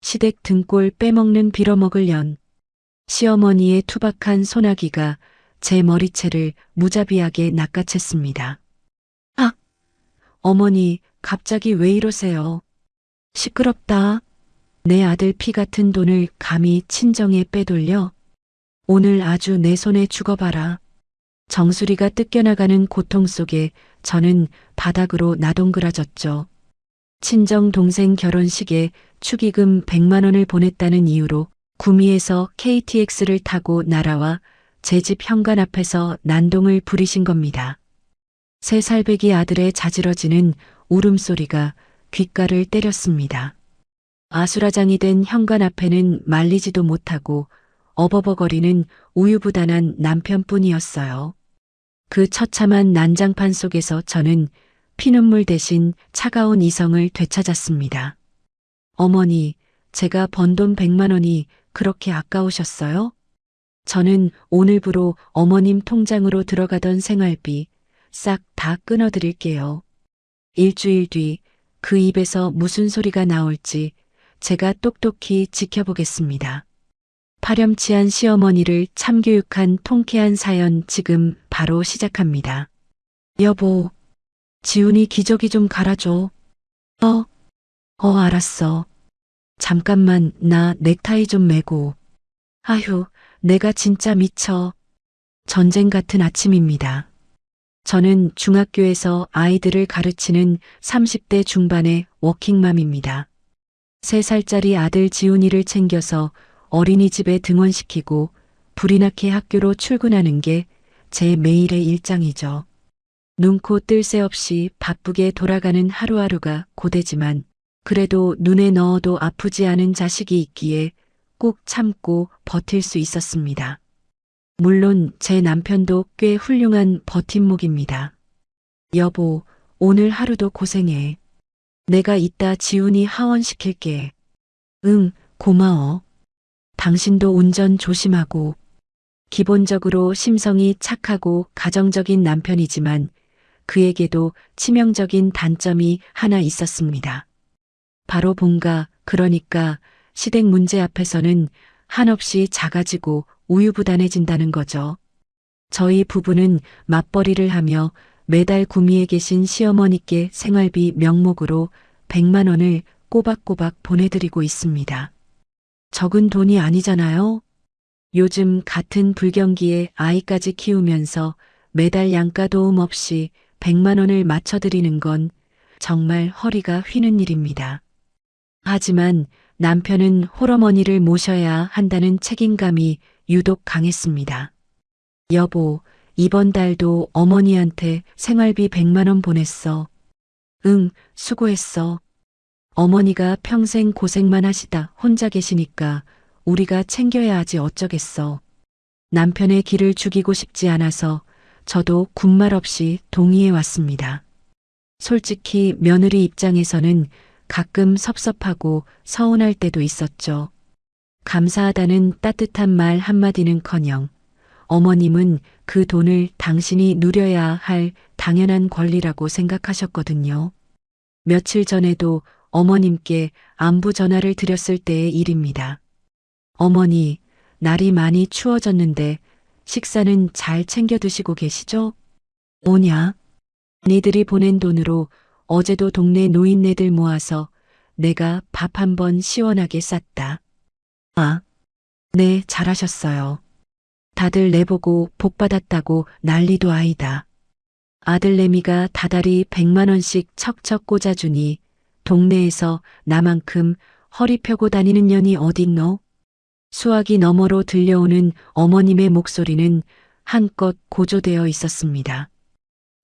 시댁 등골 빼먹는 빌어먹을 년. 시어머니의 투박한 소나기가 제 머리채를 무자비하게 낚아챘습니다. 아! 어머니, 갑자기 왜 이러세요? 시끄럽다. 내 아들 피 같은 돈을 감히 친정에 빼돌려? 오늘 아주 내 손에 죽어봐라. 정수리가 뜯겨나가는 고통 속에 저는 바닥으로 나동그라졌죠. 친정 동생 결혼식에 축의금 100만 원을 보냈다는 이유로 구미에서 KTX를 타고 날아와 제 집 현관 앞에서 난동을 부리신 겁니다. 3살배기 아들의 자지러지는 울음소리가 귓가를 때렸습니다. 아수라장이 된 현관 앞에는 말리지도 못하고 어버버거리는 우유부단한 남편뿐이었어요. 그 처참한 난장판 속에서 저는 피눈물 대신 차가운 이성을 되찾았습니다. 어머니, 제가 번 돈 100만 원이 그렇게 아까우셨어요? 저는 오늘부로 어머님 통장으로 들어가던 생활비 싹 다 끊어드릴게요. 일주일 뒤 그 입에서 무슨 소리가 나올지 제가 똑똑히 지켜보겠습니다. 파렴치한 시어머니를 참교육한 통쾌한 사연 지금 바로 시작합니다. 여보, 지훈이 기저귀 좀 갈아줘. 알았어. 잠깐만 나 넥타이 좀 매고. 아휴, 내가 진짜 미쳐. 전쟁 같은 아침입니다. 저는 중학교에서 아이들을 가르치는 30대 중반의 워킹맘입니다. 3살짜리 아들 지훈이를 챙겨서 어린이집에 등원시키고 불이 나게 학교로 출근하는 게 제 매일의 일장이죠. 눈코 뜰 새 없이 바쁘게 돌아가는 하루하루가 고되지만 그래도 눈에 넣어도 아프지 않은 자식이 있기에 꾹 참고 버틸 수 있었습니다. 물론 제 남편도 꽤 훌륭한 버팀목입니다. 여보, 오늘 하루도 고생해. 내가 이따 지훈이 하원시킬게. 응, 고마워. 당신도 운전 조심하고. 기본적으로 심성이 착하고 가정적인 남편이지만 그에게도 치명적인 단점이 하나 있었습니다. 바로 본가, 그러니까 시댁 문제 앞에서는 한없이 작아지고 우유부단해진다는 거죠. 저희 부부는 맞벌이를 하며 매달 구미에 계신 시어머니께 생활비 명목으로 100만 원을 꼬박꼬박 보내드리고 있습니다. 적은 돈이 아니잖아요. 요즘 같은 불경기에 아이까지 키우면서 매달 양가 도움 없이 100만 원을 맞춰드리는 건 정말 허리가 휘는 일입니다. 하지만 남편은 홀어머니를 모셔야 한다는 책임감이 유독 강했습니다. 여보, 이번 달도 어머니한테 생활비 100만 원 보냈어. 응, 수고했어. 어머니가 평생 고생만 하시다 혼자 계시니까 우리가 챙겨야 하지 어쩌겠어. 남편의 기를 죽이고 싶지 않아서 저도 군말 없이 동의해 왔습니다. 솔직히 며느리 입장에서는 가끔 섭섭하고 서운할 때도 있었죠. 감사하다는 따뜻한 말 한마디는커녕 어머님은 그 돈을 당신이 누려야 할 당연한 권리라고 생각하셨거든요. 며칠 전에도 어머님께 안부 전화를 드렸을 때의 일입니다. 어머니, 날이 많이 추워졌는데 식사는 잘 챙겨 드시고 계시죠? 뭐냐? 니들이 보낸 돈으로 어제도 동네 노인네들 모아서 내가 밥 한 번 시원하게 쌌다. 아, 네, 잘하셨어요. 다들 내보고 복 받았다고 난리도 아니다. 아들내미가 다달이 100만 원씩 척척 꽂아주니 동네에서 나만큼 허리 펴고 다니는 년이 어딨노? 수화기 너머로 들려오는 어머님의 목소리는 한껏 고조되어 있었습니다.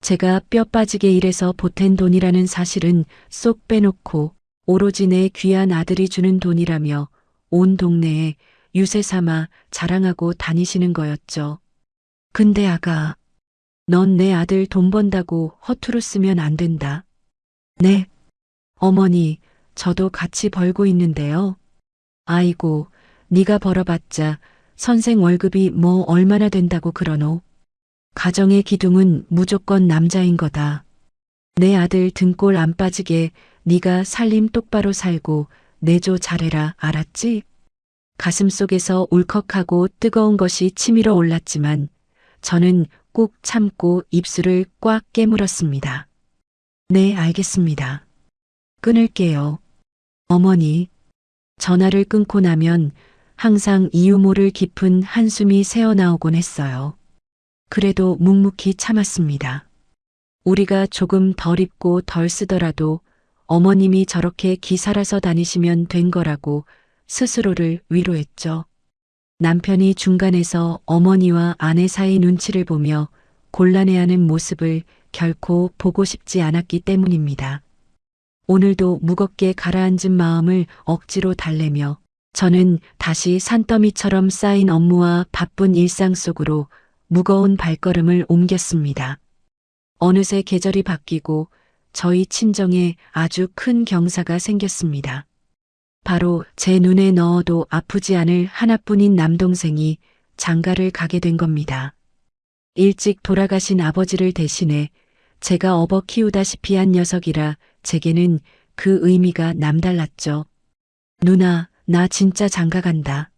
제가 뼈 빠지게 일해서 보탠 돈이라는 사실은 쏙 빼놓고 오로지 내 귀한 아들이 주는 돈이라며 온 동네에 유세 삼아 자랑하고 다니시는 거였죠. 근데 아가, 넌 내 아들 돈 번다고 허투루 쓰면 안 된다. 네, 어머니, 저도 같이 벌고 있는데요. 아이고, 네가 벌어봤자 선생 월급이 뭐 얼마나 된다고 그러노? 가정의 기둥은 무조건 남자인 거다. 내 아들 등골 안 빠지게 네가 살림 똑바로 살고 내조 잘해라, 알았지? 가슴속에서 울컥하고 뜨거운 것이 치밀어 올랐지만 저는 꾹 참고 입술을 꽉 깨물었습니다. 네, 알겠습니다. 끊을게요. 어머니, 전화를 끊고 나면 항상 이유 모를 깊은 한숨이 새어나오곤 했어요. 그래도 묵묵히 참았습니다. 우리가 조금 덜 입고 덜 쓰더라도 어머님이 저렇게 기살아서 다니시면 된 거라고 스스로를 위로했죠. 남편이 중간에서 어머니와 아내 사이 눈치를 보며 곤란해하는 모습을 결코 보고 싶지 않았기 때문입니다. 오늘도 무겁게 가라앉은 마음을 억지로 달래며 저는 다시 산더미처럼 쌓인 업무와 바쁜 일상 속으로 무거운 발걸음을 옮겼습니다. 어느새 계절이 바뀌고 저희 친정에 아주 큰 경사가 생겼습니다. 바로 제 눈에 넣어도 아프지 않을 하나뿐인 남동생이 장가를 가게 된 겁니다. 일찍 돌아가신 아버지를 대신해 제가 업어 키우다시피 한 녀석이라 제게는 그 의미가 남달랐죠. 누나, 나 진짜 장가 간다.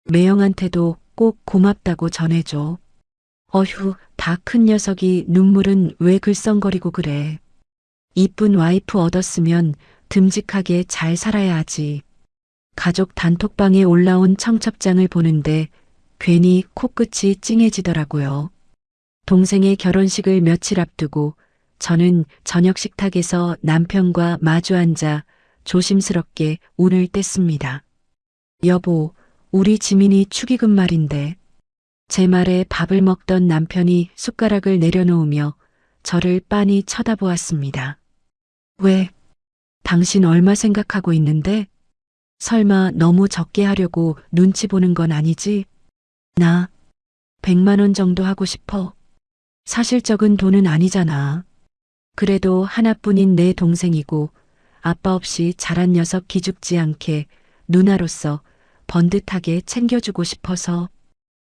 매형한테도 꼭 고맙다고 전해줘. 어휴, 다 큰 녀석이 눈물은 왜 글썽거리고 그래. 이쁜 와이프 얻었으면 듬직하게 잘 살아야 하지. 가족 단톡방에 올라온 청첩장을 보는데 괜히 코끝이 찡해지더라고요. 동생의 결혼식을 며칠 앞두고 저는 저녁 식탁에서 남편과 마주 앉아 조심스럽게 운을 뗐습니다. 여보, 우리 지민이 축의금 말인데. 제 말에 밥을 먹던 남편이 숟가락을 내려놓으며 저를 빤히 쳐다보았습니다. 왜? 당신 얼마 생각하고 있는데? 설마 너무 적게 하려고 눈치 보는 건 아니지? 나 100만 원 정도 하고 싶어. 사실 적은 돈은 아니잖아. 그래도 하나뿐인 내 동생이고 아빠 없이 자란 녀석 기죽지 않게 누나로서 번듯하게 챙겨주고 싶어서.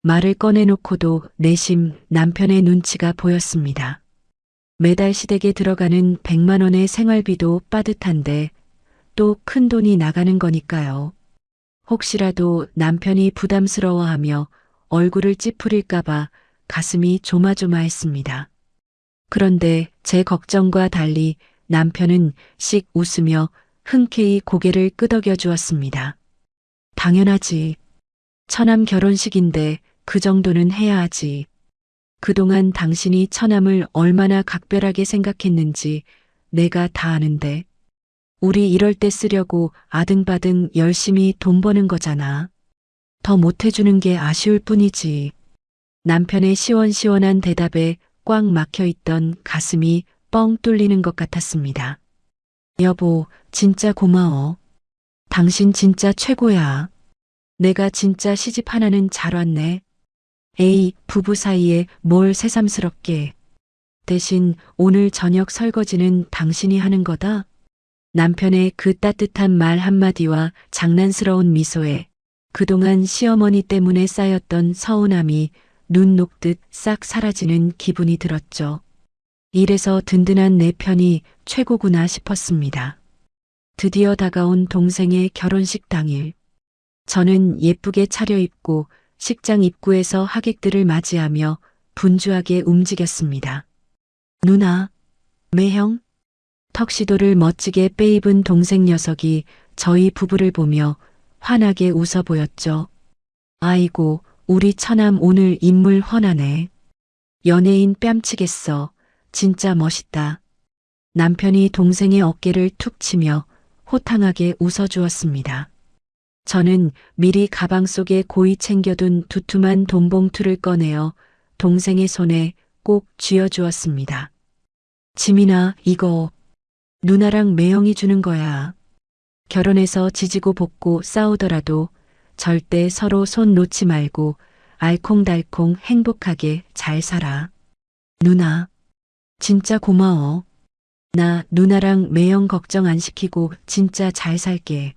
말을 꺼내놓고도 내심 남편의 눈치가 보였습니다. 매달 시댁에 들어가는 100만 원의 생활비도 빠듯한데 또 큰 돈이 나가는 거니까요. 혹시라도 남편이 부담스러워하며 얼굴을 찌푸릴까봐 가슴이 조마조마했습니다. 그런데 제 걱정과 달리 남편은 씩 웃으며 흔쾌히 고개를 끄덕여 주었습니다. 당연하지. 처남 결혼식인데 그 정도는 해야 하지. 그동안 당신이 처남을 얼마나 각별하게 생각했는지 내가 다 아는데. 우리 이럴 때 쓰려고 아등바등 열심히 돈 버는 거잖아. 더 못해주는 게 아쉬울 뿐이지. 남편의 시원시원한 대답에 꽉 막혀있던 가슴이 뻥 뚫리는 것 같았습니다. 여보, 진짜 고마워. 당신 진짜 최고야. 내가 진짜 시집 하나는 잘 왔네. 에이, 부부 사이에 뭘 새삼스럽게. 대신 오늘 저녁 설거지는 당신이 하는 거다. 남편의 그 따뜻한 말 한마디와 장난스러운 미소에 그동안 시어머니 때문에 쌓였던 서운함이 눈 녹듯 싹 사라지는 기분이 들었죠. 이래서 든든한 내 편이 최고구나 싶었습니다. 드디어 다가온 동생의 결혼식 당일. 저는 예쁘게 차려입고 식장 입구에서 하객들을 맞이하며 분주하게 움직였습니다. 누나, 매형, 턱시도를 멋지게 빼입은 동생 녀석이 저희 부부를 보며 환하게 웃어 보였죠. 아이고, 우리 처남 오늘 인물 훤하네. 연예인 뺨치겠어. 진짜 멋있다. 남편이 동생의 어깨를 툭 치며 호탕하게 웃어주었습니다. 저는 미리 가방 속에 고이 챙겨둔 두툼한 돈봉투를 꺼내어 동생의 손에 꼭 쥐어주었습니다. 지민아, 이거 누나랑 매형이 주는 거야. 결혼해서 지지고 볶고 싸우더라도 절대 서로 손 놓지 말고 알콩달콩 행복하게 잘 살아. 누나, 진짜 고마워. 나 누나랑 매형 걱정 안 시키고 진짜 잘 살게.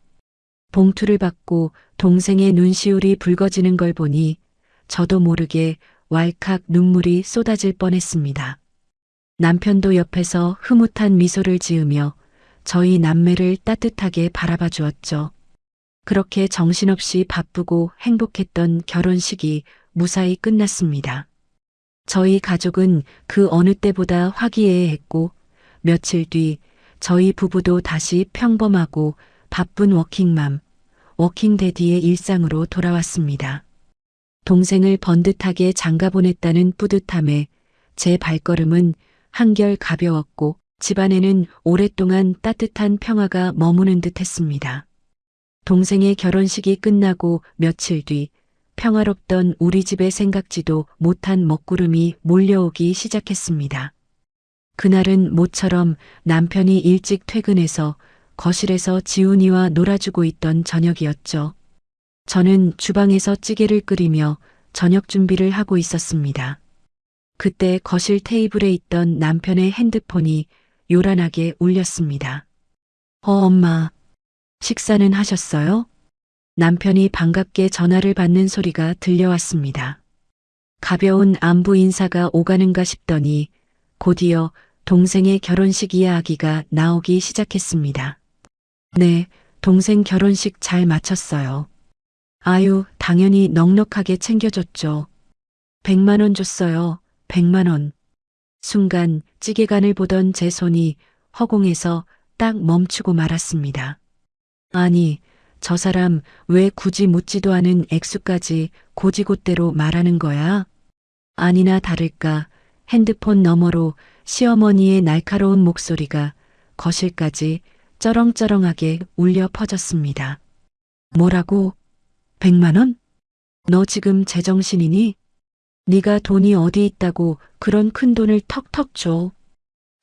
봉투를 받고 동생의 눈시울이 붉어지는 걸 보니 저도 모르게 왈칵 눈물이 쏟아질 뻔했습니다. 남편도 옆에서 흐뭇한 미소를 지으며 저희 남매를 따뜻하게 바라봐 주었죠. 그렇게 정신없이 바쁘고 행복했던 결혼식이 무사히 끝났습니다. 저희 가족은 그 어느 때보다 화기애애했고 며칠 뒤 저희 부부도 다시 평범하고 바쁜 워킹맘, 워킹데디의 일상으로 돌아왔습니다. 동생을 번듯하게 장가보냈다는 뿌듯함에 제 발걸음은 한결 가벼웠고 집안에는 오랫동안 따뜻한 평화가 머무는 듯 했습니다. 동생의 결혼식이 끝나고 며칠 뒤 평화롭던 우리 집에 생각지도 못한 먹구름이 몰려오기 시작했습니다. 그날은 모처럼 남편이 일찍 퇴근해서 거실에서 지훈이와 놀아주고 있던 저녁이었죠. 저는 주방에서 찌개를 끓이며 저녁 준비를 하고 있었습니다. 그때 거실 테이블에 있던 남편의 핸드폰이 요란하게 울렸습니다. 엄마, 식사는 하셨어요? 남편이 반갑게 전화를 받는 소리가 들려왔습니다. 가벼운 안부 인사가 오가는가 싶더니 곧이어 동생의 결혼식 이야기가 나오기 시작했습니다. 네, 동생 결혼식 잘 마쳤어요. 아유, 당연히 넉넉하게 챙겨줬죠. 100만 원 줬어요. 100만 원. 순간 찌개간을 보던 제 손이 허공에서 딱 멈추고 말았습니다. 아니, 저 사람 왜 굳이 묻지도 않은 액수까지 고지곳대로 말하는 거야? 아니나 다를까 핸드폰 너머로 시어머니의 날카로운 목소리가 거실까지 쩌렁쩌렁하게 울려 퍼졌습니다. 뭐라고? 100만 원? 너 지금 제정신이니? 네가 돈이 어디 있다고 그런 큰 돈을 턱턱 줘.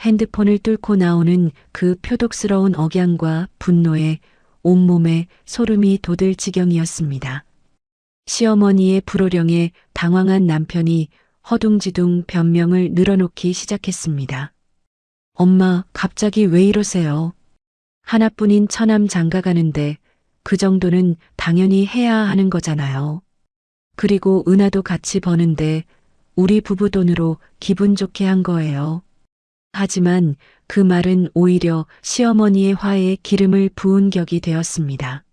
핸드폰을 뚫고 나오는 그 표독스러운 억양과 분노에 온몸에 소름이 돋을 지경이었습니다. 시어머니의 불호령에 당황한 남편이 허둥지둥 변명을 늘어놓기 시작했습니다. 엄마, 갑자기 왜 이러세요? 하나뿐인 처남 장가 가는데 그 정도는 당연히 해야 하는 거잖아요. 그리고 은하도 같이 버는데 우리 부부 돈으로 기분 좋게 한 거예요. 하지만 그 말은 오히려 시어머니의 화에 기름을 부은 격이 되었습니다.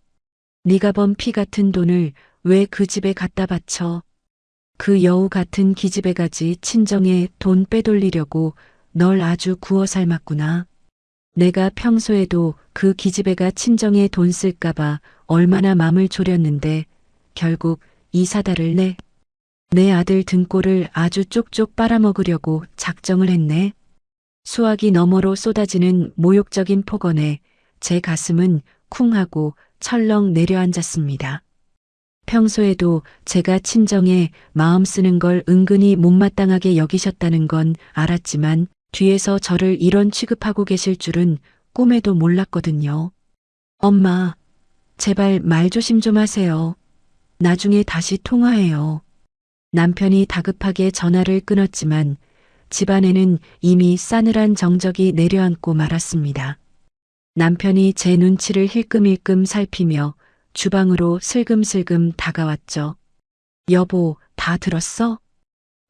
네가 번 피 같은 돈을 왜 그 집에 갖다 바쳐? 그 여우 같은 기집애 가지 친정에 돈 빼돌리려고 널 아주 구워 삶았구나. 내가 평소에도 그 기집애가 친정에 돈 쓸까봐 얼마나 맘을 졸였는데 결국 이 사달을 내 아들 등골을 아주 쪽쪽 빨아먹으려고 작정을 했네. 수화기 너머로 쏟아지는 모욕적인 폭언에 제 가슴은 쿵 하고 철렁 내려앉았습니다. 평소에도 제가 친정에 마음 쓰는 걸 은근히 못마땅하게 여기셨다는 건 알았지만 뒤에서 저를 이런 취급하고 계실 줄은 꿈에도 몰랐거든요. 엄마, 제발 말 조심 좀 하세요. 나중에 다시 통화해요. 남편이 다급하게 전화를 끊었지만 집안에는 이미 싸늘한 정적이 내려앉고 말았습니다. 남편이 제 눈치를 힐끔힐끔 살피며 주방으로 슬금슬금 다가왔죠. 여보, 다 들었어?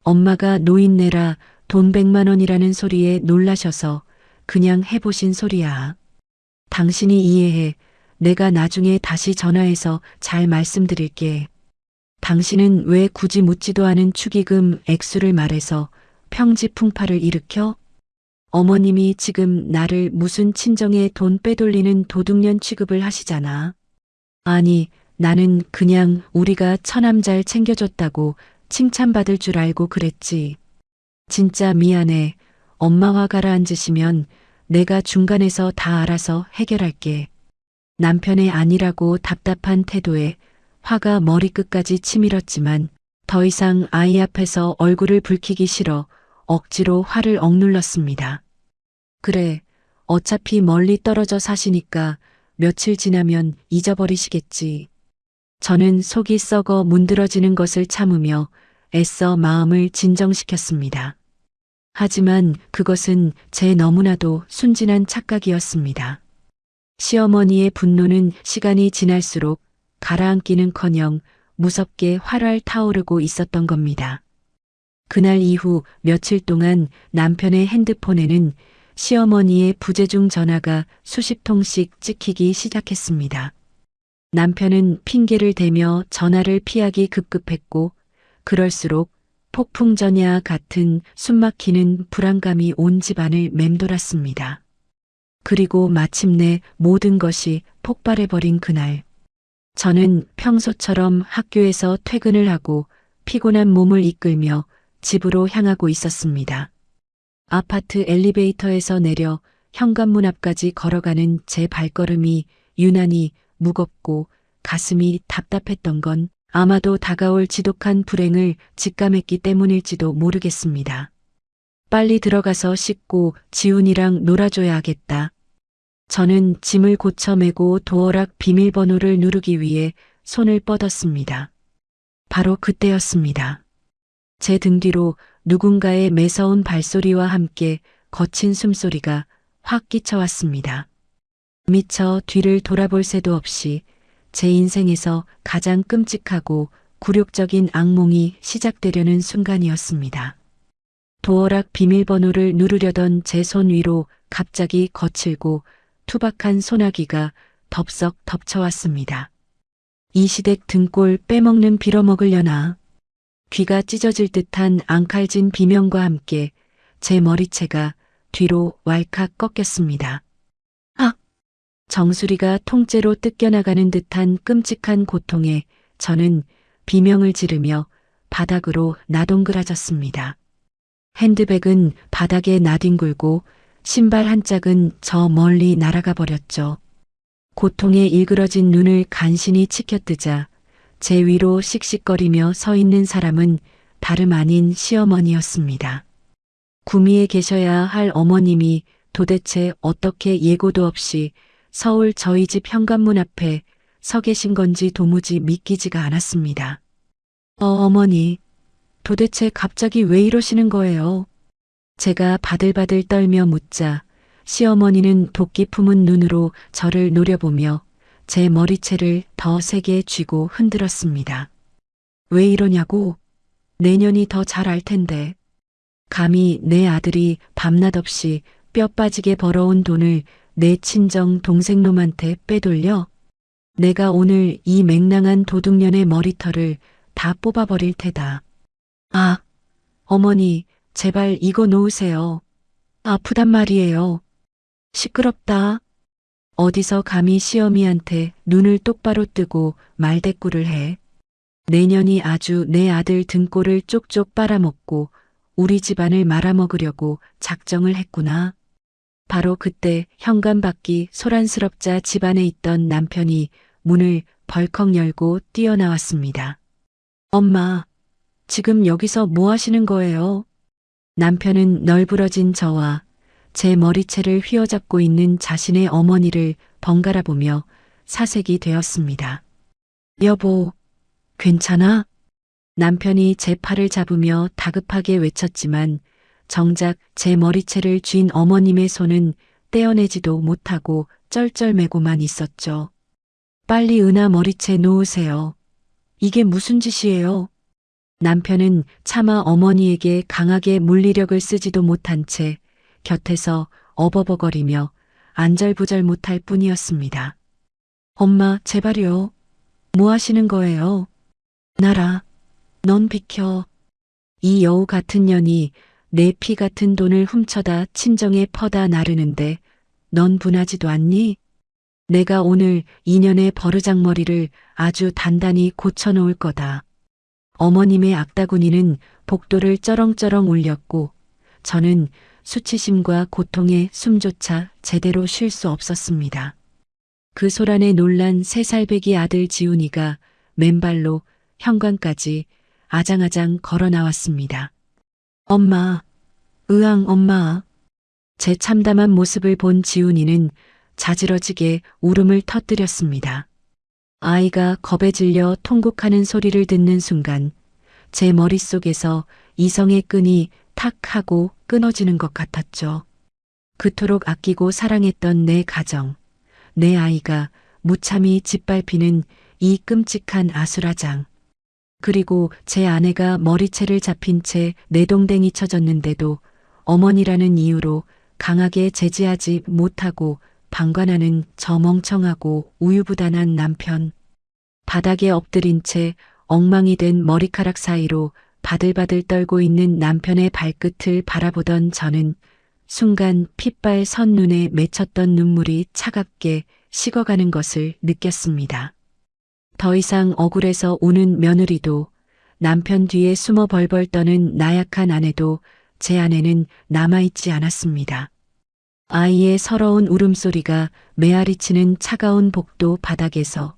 엄마가 노인네라 돈 100만 원이라는 소리에 놀라셔서 그냥 해보신 소리야. 당신이 이해해. 내가 나중에 다시 전화해서 잘 말씀드릴게. 당신은 왜 굳이 묻지도 않은 축의금 액수를 말해서 평지풍파를 일으켜? 어머님이 지금 나를 무슨 친정에 돈 빼돌리는 도둑년 취급을 하시잖아. 아니, 나는 그냥 우리가 처남 잘 챙겨줬다고 칭찬받을 줄 알고 그랬지. 진짜 미안해. 엄마와 가라앉으시면 내가 중간에서 다 알아서 해결할게. 남편의 아니라고 답답한 태도에 화가 머리끝까지 치밀었지만 더 이상 아이 앞에서 얼굴을 붉히기 싫어 억지로 화를 억눌렀습니다. 그래, 어차피 멀리 떨어져 사시니까 며칠 지나면 잊어버리시겠지. 저는 속이 썩어 문드러지는 것을 참으며 애써 마음을 진정시켰습니다. 하지만 그것은 제 너무나도 순진한 착각이었습니다. 시어머니의 분노는 시간이 지날수록 가라앉기는커녕 무섭게 활활 타오르고 있었던 겁니다. 그날 이후 며칠 동안 남편의 핸드폰에는 시어머니의 부재중 전화가 수십 통씩 찍히기 시작했습니다. 남편은 핑계를 대며 전화를 피하기 급급했고 그럴수록 폭풍전야 같은 숨막히는 불안감이 온 집안을 맴돌았습니다. 그리고 마침내 모든 것이 폭발해버린 그날. 저는 평소처럼 학교에서 퇴근을 하고 피곤한 몸을 이끌며 집으로 향하고 있었습니다. 아파트 엘리베이터에서 내려 현관문 앞까지 걸어가는 제 발걸음이 유난히 무겁고 가슴이 답답했던 건 아마도 다가올 지독한 불행을 직감했기 때문일지도 모르겠습니다. 빨리 들어가서 씻고 지훈이랑 놀아줘야 저는 짐을 고쳐 메고 도어락 비밀번호를 누르기 위해 손을 뻗었습니다. 바로 그때였습니다. 제 등 뒤로 누군가의 매서운 발소리와 함께 거친 숨소리가 확 끼쳐왔습니다. 미처 뒤를 돌아볼 새도 없이 제 인생에서 가장 끔찍하고 굴욕적인 악몽이 시작되려는 순간이었습니다. 도어락 비밀번호를 누르려던 제 손 위로 갑자기 거칠고 투박한 소나기가 덥석 덮쳐왔습니다. 이 시댁 등골 빼먹는 빌어먹으려나. 귀가 찢어질 듯한 앙칼진 비명과 함께 제 머리채가 뒤로 왈칵 꺾였습니다. 악! 정수리가 통째로 뜯겨나가는 듯한 끔찍한 고통에 저는 비명을 지르며 바닥으로 나동그라졌습니다. 핸드백은 바닥에 나뒹굴고 신발 한 짝은 저 멀리 날아가 버렸죠. 고통에 일그러진 눈을 간신히 치켜뜨자 제 위로 씩씩거리며 서 있는 사람은 다름 아닌 시어머니였습니다. 구미에 계셔야 할 어머님이 도대체 어떻게 예고도 없이 서울 저희 집 현관문 앞에 서 계신 건지 도무지 믿기지가 않았습니다. 어머니, 도대체 갑자기 왜 이러시는 거예요? 제가 바들바들 떨며 묻자 시어머니는 도끼 품은 눈으로 저를 노려보며 제 머리채를 더 세게 쥐고 흔들었습니다. 왜 이러냐고? 내년이 더 잘 알 텐데. 감히 내 아들이 밤낮 없이 뼈 빠지게 벌어온 돈을 내 친정 동생놈한테 빼돌려? 내가 오늘 이 맹랑한 도둑년의 머리털을 다 뽑아버릴 테다. 아, 어머니, 제발 이거 놓으세요. 아프단 말이에요. 시끄럽다. 어디서 감히 시어미한테 눈을 똑바로 뜨고 말대꾸를 해. 내년이 아주 내 아들 등골을 쪽쪽 빨아먹고 우리 집안을 말아먹으려고 작정을 했구나. 바로 그때 현관 밖이 소란스럽자 집안에 있던 남편이 문을 벌컥 열고 뛰어나왔습니다. 엄마, 지금 여기서 뭐 하시는 거예요? 남편은 널브러진 저와 제 머리채를 휘어잡고 있는 자신의 어머니를 번갈아 보며 사색이 되었습니다. 여보, 괜찮아? 남편이 제 팔을 잡으며 다급하게 외쳤지만 정작 제 머리채를 쥔 어머님의 손은 떼어내지도 못하고 쩔쩔매고만 있었죠. 빨리 은하 머리채 놓으세요. 이게 무슨 짓이에요? 남편은 차마 어머니에게 강하게 물리력을 쓰지도 못한 채 곁에서 어버버거리며 안절부절 못할 뿐이었습니다. 엄마, 제발요. 뭐 하시는 거예요? 나라, 넌 비켜. 이 여우 같은 년이 내 피 같은 돈을 훔쳐다 친정에 퍼다 나르는데 넌 분하지도 않니? 내가 오늘 이년의 버르장머리를 아주 단단히 고쳐놓을 거다. 어머님의 악다구니는 복도를 쩌렁쩌렁 울렸고 저는 수치심과 고통에 숨조차 제대로 쉴 수 없었습니다. 그 소란에 놀란 3살배기 아들 지훈이가 맨발로 현관까지 아장아장 걸어 나왔습니다. 엄마, 으앙 엄마. 제 참담한 모습을 본 지훈이는 자지러지게 울음을 터뜨렸습니다. 아이가 겁에 질려 통곡하는 소리를 듣는 순간 제 머릿속에서 이성의 끈이 탁 하고 끊어지는 것 같았죠. 그토록 아끼고 사랑했던 내 가정, 내 아이가 무참히 짓밟히는 이 끔찍한 아수라장. 그리고 제 아내가 머리채를 잡힌 채 내동댕이 쳐졌는데도 어머니라는 이유로 강하게 제지하지 못하고 방관하는 저 멍청하고 우유부단한 남편. 바닥에 엎드린 채 엉망이 된 머리카락 사이로 바들바들 떨고 있는 남편의 발끝을 바라보던 저는 순간 핏발 선 눈에 맺혔던 눈물이 차갑게 식어가는 것을 느꼈습니다. 더 이상 억울해서 우는 며느리도, 남편 뒤에 숨어 벌벌 떠는 나약한 아내도 제 안에는 남아있지 않았습니다. 아이의 서러운 울음소리가 메아리치는 차가운 복도 바닥에서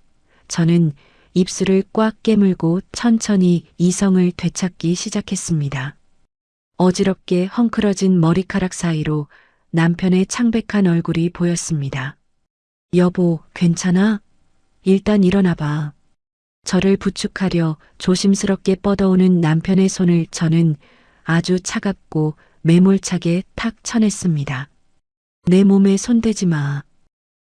저는 입술을 꽉 깨물고 천천히 이성을 되찾기 시작했습니다. 어지럽게 헝클어진 머리카락 사이로 남편의 창백한 얼굴이 보였습니다. 여보, 괜찮아? 일단 일어나봐. 저를 부축하려 조심스럽게 뻗어오는 남편의 손을 저는 아주 차갑고 매몰차게 탁 쳐냈습니다. 내 몸에 손대지 마.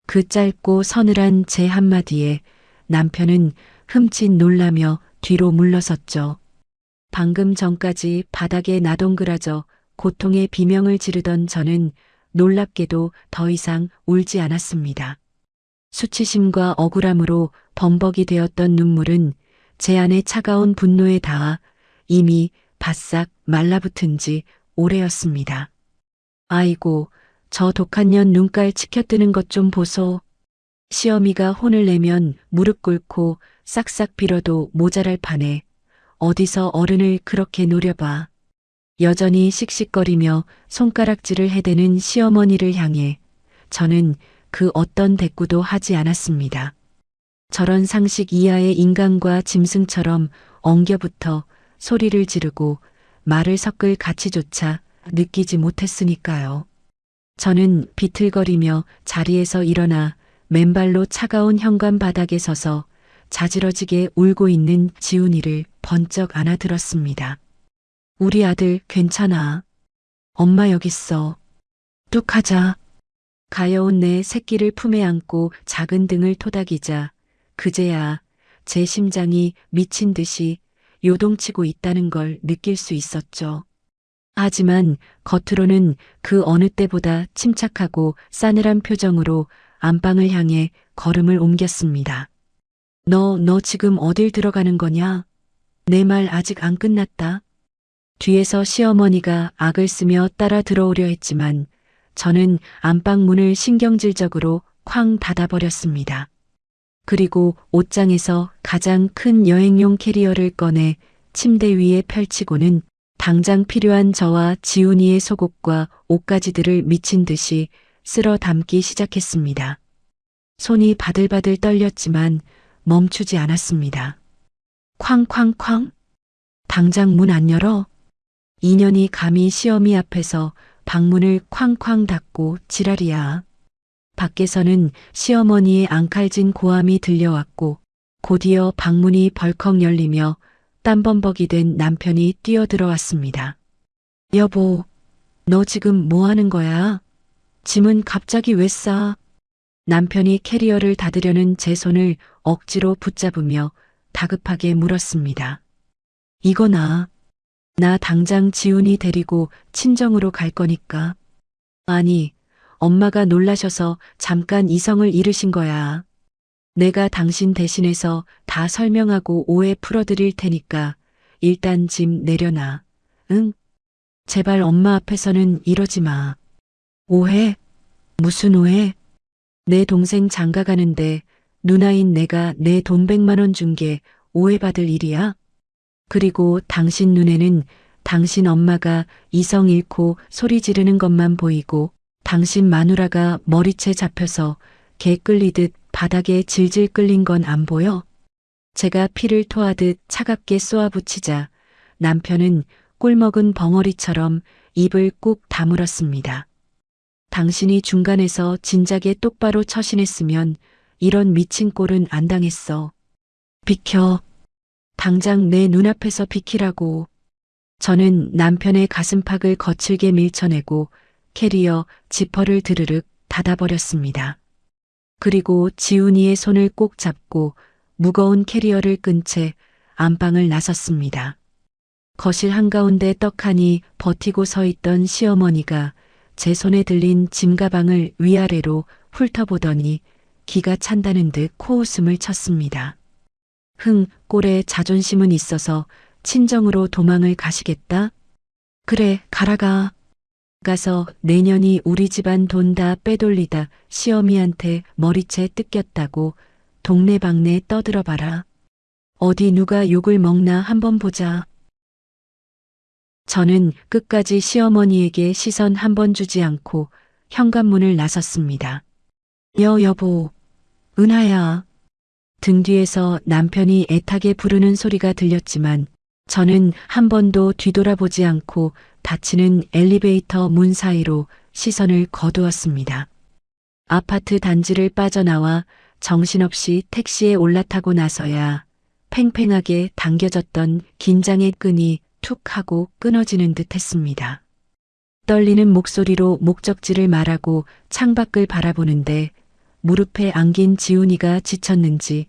그 짧고 서늘한 제 한마디에 남편은 흠칫 놀라며 뒤로 물러섰죠. 방금 전까지 바닥에 나동그라져 고통의 비명을 지르던 저는 놀랍게도 더 이상 울지 않았습니다. 수치심과 억울함으로 범벅이 되었던 눈물은 제 안의 차가운 분노에 닿아 이미 바싹 말라붙은 지 오래였습니다. 아이고, 저 독한 년 눈깔 치켜뜨는 것 좀 보소. 시어미가 혼을 내면 무릎 꿇고 싹싹 빌어도 모자랄 판에 어디서 어른을 그렇게 노려봐. 여전히 씩씩거리며 손가락질을 해대는 시어머니를 향해 저는 그 어떤 대꾸도 하지 않았습니다. 저런 상식 이하의 인간과 짐승처럼 엉겨붙어 소리를 지르고 말을 섞을 가치조차 느끼지 못했으니까요. 저는 비틀거리며 자리에서 일어나 맨발로 차가운 현관 바닥에 서서 자지러지게 울고 있는 지훈이를 번쩍 안아들었습니다. 우리 아들 괜찮아. 엄마 여기 있어. 뚝 하자. 가여운 내 새끼를 품에 안고 작은 등을 토닥이자 그제야 제 심장이 미친 듯이 요동치고 있다는 걸 느낄 수 있었죠. 하지만 겉으로는 그 어느 때보다 침착하고 싸늘한 표정으로 안방을 향해 걸음을 옮겼습니다. 너 지금 어딜 들어가는 거냐? 내 말 아직 안 끝났다. 뒤에서 시어머니가 악을 쓰며 따라 들어오려 했지만 저는 안방 문을 신경질적으로 쾅 닫아버렸습니다. 그리고 옷장에서 가장 큰 여행용 캐리어를 꺼내 침대 위에 펼치고는 당장 필요한 저와 지훈이의 속옷과 옷가지들을 미친 듯이 쓸어 담기 시작했습니다. 손이 바들바들 떨렸지만 멈추지 않았습니다. 쾅쾅쾅. 당장 문 안 열어? 인연이 감히 시어미 앞에서 방문을 쾅쾅 닫고 지랄이야. 밖에서는 시어머니의 앙칼진 고함이 들려왔고 곧이어 방문이 벌컥 열리며 땀범벅이 된 남편이 뛰어들어왔습니다. 여보, 너 지금 뭐 하는 거야? 짐은 갑자기 왜 싸? 남편이 캐리어를 닫으려는 제 손을 억지로 붙잡으며 다급하게 물었습니다. 이거나. 나 당장 지훈이 데리고 친정으로 갈 거니까. 아니, 엄마가 놀라셔서 잠깐 이성을 잃으신 거야. 내가 당신 대신해서 다 설명하고 오해 풀어드릴 테니까 일단 짐 내려놔. 응? 제발 엄마 앞에서는 이러지 마. 오해? 무슨 오해? 내 동생 장가 가는데 누나인 내가 내 돈 100만 원 준 게 오해받을 일이야? 그리고 당신 눈에는 당신 엄마가 이성 잃고 소리 지르는 것만 보이고 당신 마누라가 머리채 잡혀서 개 끌리듯 바닥에 질질 끌린 건 안 보여? 제가 피를 토하듯 차갑게 쏘아붙이자 남편은 꿀먹은 벙어리처럼 입을 꾹 다물었습니다. 당신이 중간에서 진작에 똑바로 처신했으면 이런 미친 꼴은 안 당했어. 비켜. 당장 내 눈앞에서 비키라고. 저는 남편의 가슴팍을 거칠게 밀쳐내고 캐리어 지퍼를 드르륵 닫아버렸습니다. 그리고 지훈이의 손을 꼭 잡고 무거운 캐리어를 끈 채 안방을 나섰습니다. 거실 한가운데 떡하니 버티고 서 있던 시어머니가 제 손에 들린 짐가방을 위아래로 훑어보더니 기가 찬다는 듯 코웃음을 쳤습니다. 꼴에 자존심은 있어서 친정으로 도망을 가시겠다? 그래, 가라가. 가서 내년이 우리 집안 돈 다 빼돌리다 시어미한테 머리채 뜯겼다고 동네방네 떠들어봐라. 어디 누가 욕을 먹나 한번 보자. 저는 끝까지 시어머니에게 시선 한 번 주지 않고 현관문을 나섰습니다. 여보, 은하야. 등 뒤에서 남편이 애타게 부르는 소리가 들렸지만 저는 한 번도 뒤돌아보지 않고 닫히는 엘리베이터 문 사이로 시선을 거두었습니다. 아파트 단지를 빠져나와 정신없이 택시에 올라타고 나서야 팽팽하게 당겨졌던 긴장의 끈이 툭 하고 끊어지는 듯 했습니다. 떨리는 목소리로 목적지를 말하고 창밖을 바라보는데 무릎에 안긴 지훈이가 지쳤는지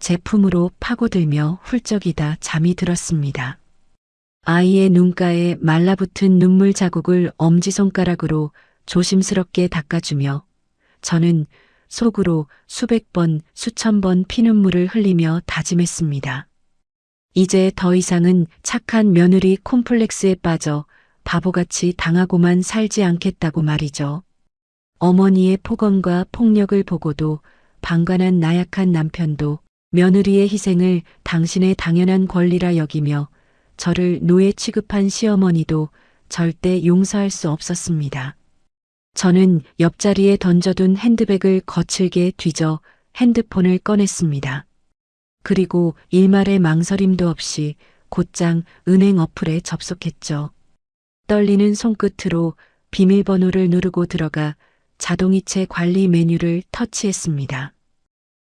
제 품으로 파고들며 훌쩍이다 잠이 들었습니다. 아이의 눈가에 말라붙은 눈물 자국을 엄지손가락으로 조심스럽게 닦아주며 저는 속으로 수백 번, 수천 번 피눈물을 흘리며 다짐했습니다. 이제 더 이상은 착한 며느리 콤플렉스에 빠져 바보같이 당하고만 살지 않겠다고 말이죠. 어머니의 폭언과 폭력을 보고도 방관한 나약한 남편도 며느리의 희생을 당신의 당연한 권리라 여기며 저를 노예 취급한 시어머니도 절대 용서할 수 없었습니다. 저는 옆자리에 던져둔 핸드백을 거칠게 뒤져 핸드폰을 꺼냈습니다. 그리고 일말의 망설임도 없이 곧장 은행 어플에 접속했죠. 떨리는 손끝으로 비밀번호를 누르고 들어가 자동이체 관리 메뉴를 터치했습니다.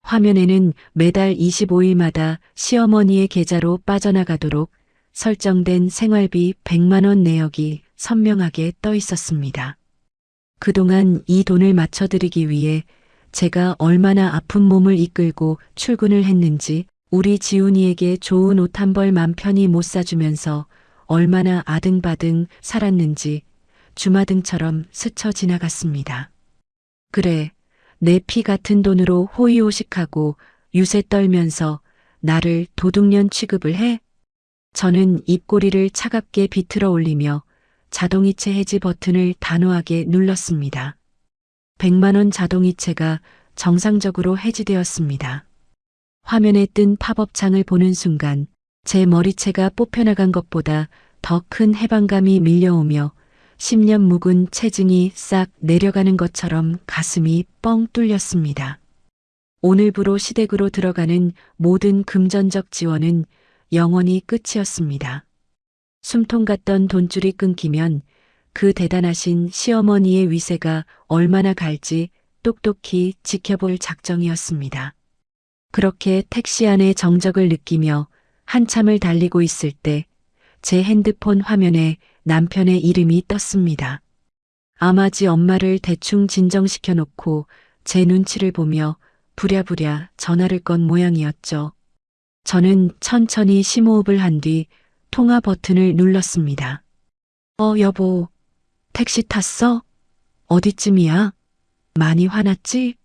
화면에는 매달 25일마다 시어머니의 계좌로 빠져나가도록 설정된 생활비 100만 원 내역이 선명하게 떠 있었습니다. 그동안 이 돈을 맞춰드리기 위해 제가 얼마나 아픈 몸을 이끌고 출근을 했는지, 우리 지훈이에게 좋은 옷 한 벌 맘 편히 못 사주면서 얼마나 아등바등 살았는지 주마등처럼 스쳐 지나갔습니다. 그래, 내 피 같은 돈으로 호의호식하고 유세 떨면서 나를 도둑년 취급을 해? 저는 입꼬리를 차갑게 비틀어 올리며 자동이체 해지 버튼을 단호하게 눌렀습니다. 100만 원 자동이체가 정상적으로 해지되었습니다. 화면에 뜬 팝업창을 보는 순간 제 머리채가 뽑혀나간 것보다 더 큰 해방감이 밀려오며 10년 묵은 체증이 싹 내려가는 것처럼 가슴이 뻥 뚫렸습니다. 오늘부로 시댁으로 들어가는 모든 금전적 지원은 영원히 끝이었습니다. 숨통 같던 돈줄이 끊기면 그 대단하신 시어머니의 위세가 얼마나 갈지 똑똑히 지켜볼 작정이었습니다. 그렇게 택시 안의 정적을 느끼며 한참을 달리고 있을 때 제 핸드폰 화면에 남편의 이름이 떴습니다. 아마지 엄마를 대충 진정시켜 놓고 제 눈치를 보며 부랴부랴 전화를 건 모양이었죠. 저는 천천히 심호흡을 한 뒤 통화 버튼을 눌렀습니다. 여보, 택시 탔어? 어디쯤이야? 많이 화났지?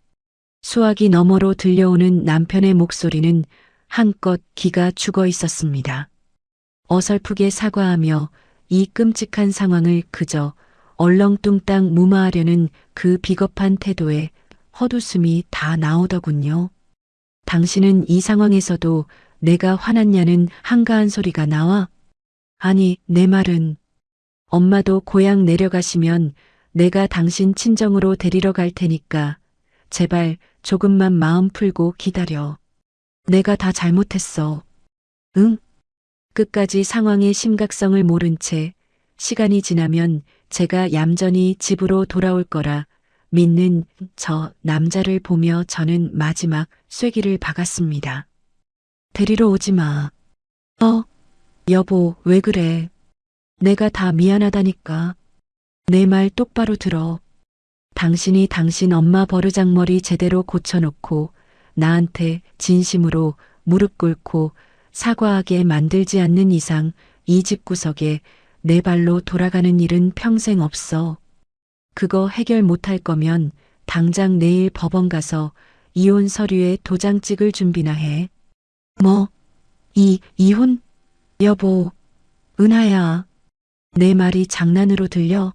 수화기 너머로 들려오는 남편의 목소리는 한껏 기가 죽어 있었습니다. 어설프게 사과하며 이 끔찍한 상황을 그저 얼렁뚱땅 무마하려는 그 비겁한 태도에 헛웃음이 다 나오더군요. 당신은 이 상황에서도 내가 화났냐는 한가한 소리가 나와? 아니, 내 말은 엄마도 고향 내려가시면 내가 당신 친정으로 데리러 갈 테니까 제발 조금만 마음 풀고 기다려. 내가 다 잘못했어. 응? 끝까지 상황의 심각성을 모른 채 시간이 지나면 제가 얌전히 집으로 돌아올 거라 믿는 저 남자를 보며 저는 마지막 쐐기를 박았습니다. 데리러 오지 마. 여보, 왜 그래? 내가 다 미안하다니까. 내 말 똑바로 들어. 당신이 당신 엄마 버르장머리 제대로 고쳐놓고 나한테 진심으로 무릎 꿇고 사과하게 만들지 않는 이상 이 집구석에 내 발로 돌아가는 일은 평생 없어. 그거 해결 못할 거면 당장 내일 법원 가서 이혼 서류에 도장 찍을 준비나 해. 뭐? 이혼? 여보, 은하야. 내 말이 장난으로 들려?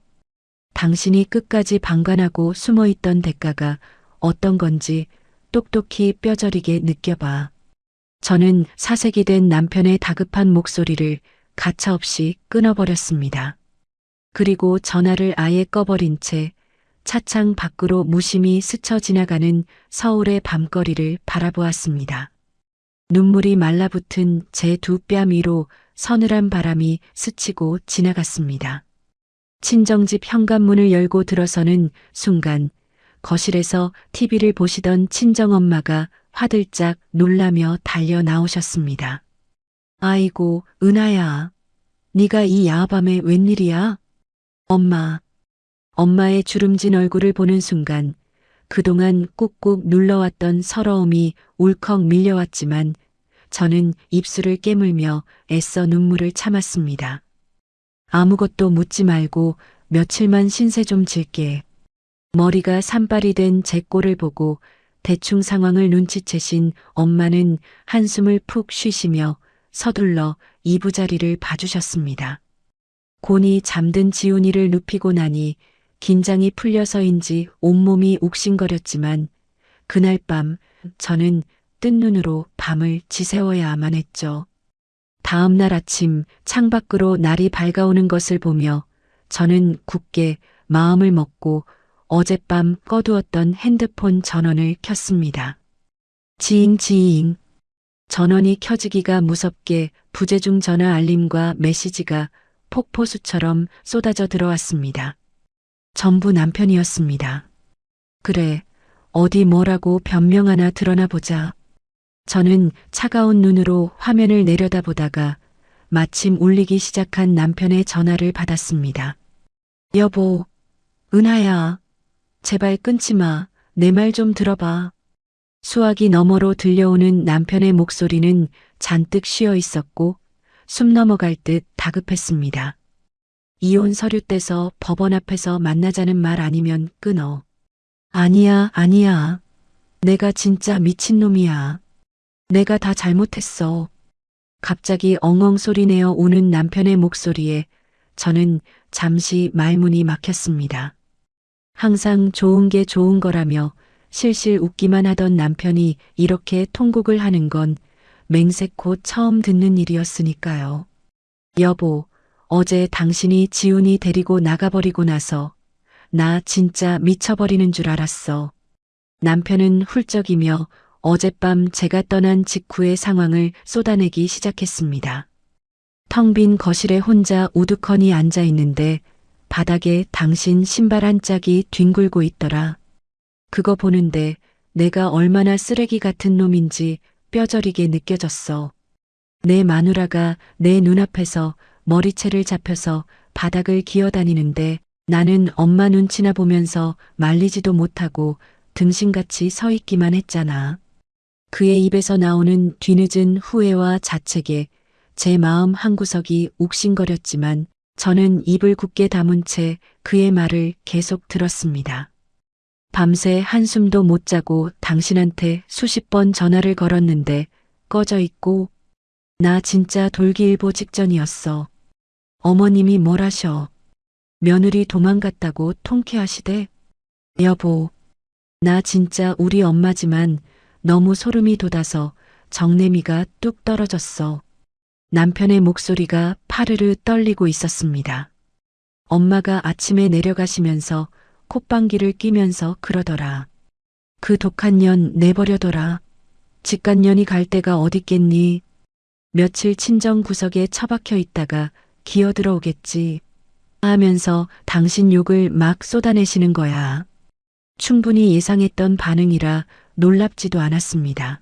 당신이 끝까지 방관하고 숨어있던 대가가 어떤 건지 똑똑히 뼈저리게 느껴봐. 저는 사색이 된 남편의 다급한 목소리를 가차없이 끊어버렸습니다. 그리고 전화를 아예 꺼버린 채 차창 밖으로 무심히 스쳐 지나가는 서울의 밤거리를 바라보았습니다. 눈물이 말라붙은 제 두 뺨 위로 서늘한 바람이 스치고 지나갔습니다. 친정집 현관문을 열고 들어서는 순간 거실에서 TV를 보시던 친정엄마가 화들짝 놀라며 달려 나오셨습니다. 아이고, 은하야. 네가 이 야밤에 웬일이야? 엄마. 엄마의 주름진 얼굴을 보는 순간 그동안 꾹꾹 눌러왔던 서러움이 울컥 밀려왔지만 저는 입술을 깨물며 애써 눈물을 참았습니다. 아무것도 묻지 말고 며칠만 신세 좀 질게. 머리가 산발이 된 제 꼴을 보고 대충 상황을 눈치채신 엄마는 한숨을 푹 쉬시며 서둘러 이부자리를 봐주셨습니다. 곤히 잠든 지훈이를 눕히고 나니 긴장이 풀려서인지 온몸이 욱신거렸지만 그날 밤 저는 뜬 눈으로 밤을 지새워야만 했죠. 다음 날 아침 창밖으로 날이 밝아오는 것을 보며 저는 굳게 마음을 먹고 어젯밤 꺼두었던 핸드폰 전원을 켰습니다. 지잉. 전원이 켜지기가 무섭게 부재중 전화 알림과 메시지가 폭포수처럼 쏟아져 들어왔습니다. 전부 남편이었습니다. 그래, 어디 뭐라고 변명 하나 드러나 보자. 저는 차가운 눈으로 화면을 내려다보다가 마침 울리기 시작한 남편의 전화를 받았습니다. 여보, 은하야. 제발 끊지 마. 내 말 좀 들어봐. 수화기 너머로 들려오는 남편의 목소리는 잔뜩 쉬어 있었고 숨 넘어갈 듯 다급했습니다. 이혼 서류 떼서 법원 앞에서 만나자는 말 아니면 끊어. 아니야. 내가 진짜 미친놈이야. 내가 다 잘못했어. 갑자기 엉엉 소리내어 우는 남편의 목소리에 저는 잠시 말문이 막혔습니다. 항상 좋은 게 좋은 거라며 실실 웃기만 하던 남편이 이렇게 통곡을 하는 건 맹세코 처음 듣는 일이었으니까요. 여보, 어제 당신이 지훈이 데리고 나가버리고 나서 나 진짜 미쳐버리는 줄 알았어. 남편은 훌쩍이며 어젯밤 제가 떠난 직후의 상황을 쏟아내기 시작했습니다. 텅 빈 거실에 혼자 우두커니 앉아 있는데 바닥에 당신 신발 한 짝이 뒹굴고 있더라. 그거 보는데 내가 얼마나 쓰레기 같은 놈인지 뼈저리게 느껴졌어. 내 마누라가 내 눈앞에서 머리채를 잡혀서 바닥을 기어다니는데 나는 엄마 눈치나 보면서 말리지도 못하고 등신같이 서 있기만 했잖아. 그의 입에서 나오는 뒤늦은 후회와 자책에 제 마음 한구석이 욱신거렸지만 저는 입을 굳게 다문 채 그의 말을 계속 들었습니다. 밤새 한숨도 못 자고 당신한테 수십 번 전화를 걸었는데 꺼져 있고 나 진짜 돌기일보 직전이었어. 어머님이 뭘 하셔. 며느리 도망갔다고 통쾌하시대. 여보, 나 진짜 우리 엄마지만 너무 소름이 돋아서 정내미가 뚝 떨어졌어. 남편의 목소리가 파르르 떨리고 있었습니다. 엄마가 아침에 내려가시면서 콧방귀를 뀌면서 그러더라. 그 독한 년 내버려둬라. 직간년이 갈 데가 어딨겠니. 며칠 친정 구석에 처박혀 있다가 기어들어 오겠지. 하면서 당신 욕을 막 쏟아내시는 거야. 충분히 예상했던 반응이라 놀랍지도 않았습니다.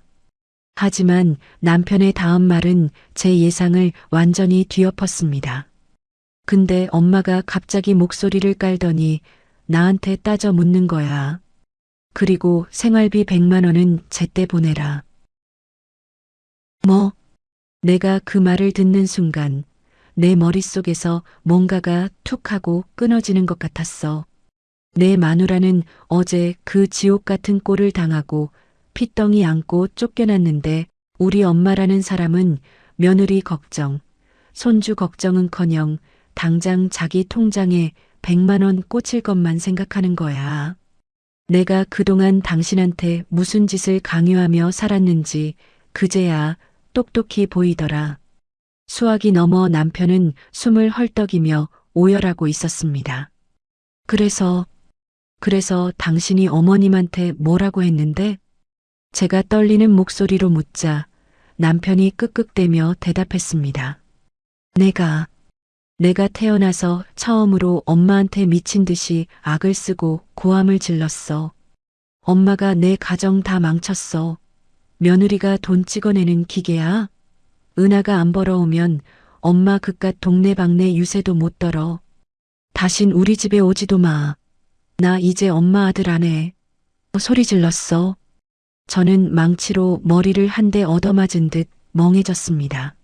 하지만 남편의 다음 말은 제 예상을 완전히 뒤엎었습니다. 근데 엄마가 갑자기 목소리를 깔더니 나한테 따져 묻는 거야. 그리고 생활비 100만 원은 제때 보내라. 뭐? 내가 그 말을 듣는 순간 내 머릿속에서 뭔가가 툭 하고 끊어지는 것 같았어. 내 마누라는 어제 그 지옥 같은 꼴을 당하고 핏덩이 안고 쫓겨났는데 우리 엄마라는 사람은 며느리 걱정, 손주 걱정은커녕 당장 자기 통장에 100만 원 꽂힐 것만 생각하는 거야. 내가 그동안 당신한테 무슨 짓을 강요하며 살았는지 그제야 똑똑히 보이더라. 수학이 넘어 남편은 숨을 헐떡이며 오열하고 있었습니다. 그래서 당신이 어머님한테 뭐라고 했는데? 제가 떨리는 목소리로 묻자 남편이 끄끄대며 대답했습니다. 내가 태어나서 처음으로 엄마한테 미친 듯이 악을 쓰고 고함을 질렀어. 엄마가 내 가정 다 망쳤어. 며느리가 돈 찍어내는 기계야? 은하가 안 벌어오면 엄마 그깟 동네방네 유세도 못 떨어. 다신 우리 집에 오지도 마. 나 이제 엄마 아들 안 해. 소리 질렀어. 저는 망치로 머리를 한 대 얻어맞은 듯 멍해졌습니다.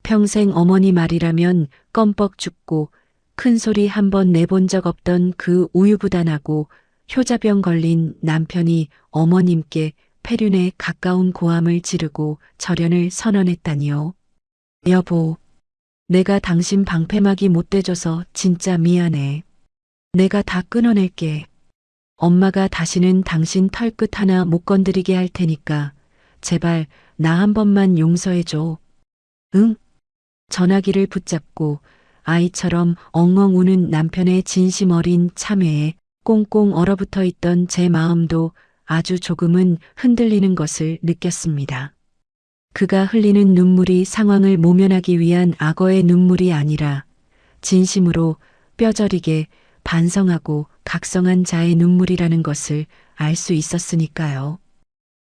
평생 어머니 말이라면 껌뻑 죽고 큰 소리 한 번 내본 적 없던 그 우유부단하고 효자병 걸린 남편이 어머님께 폐륜에 가까운 고함을 지르고 절연을 선언했다니요. 여보, 내가 당신 방패막이 못 돼줘서 진짜 미안해. 내가 다 끊어낼게. 엄마가 다시는 당신 털끝 하나 못 건드리게 할 테니까 제발 나 한 번만 용서해줘. 응? 전화기를 붙잡고 아이처럼 엉엉 우는 남편의 진심 어린 참회에 꽁꽁 얼어붙어 있던 제 마음도 아주 조금은 흔들리는 것을 느꼈습니다. 그가 흘리는 눈물이 상황을 모면하기 위한 악어의 눈물이 아니라 진심으로 뼈저리게 반성하고 각성한 자의 눈물이라는 것을 알 수 있었으니까요.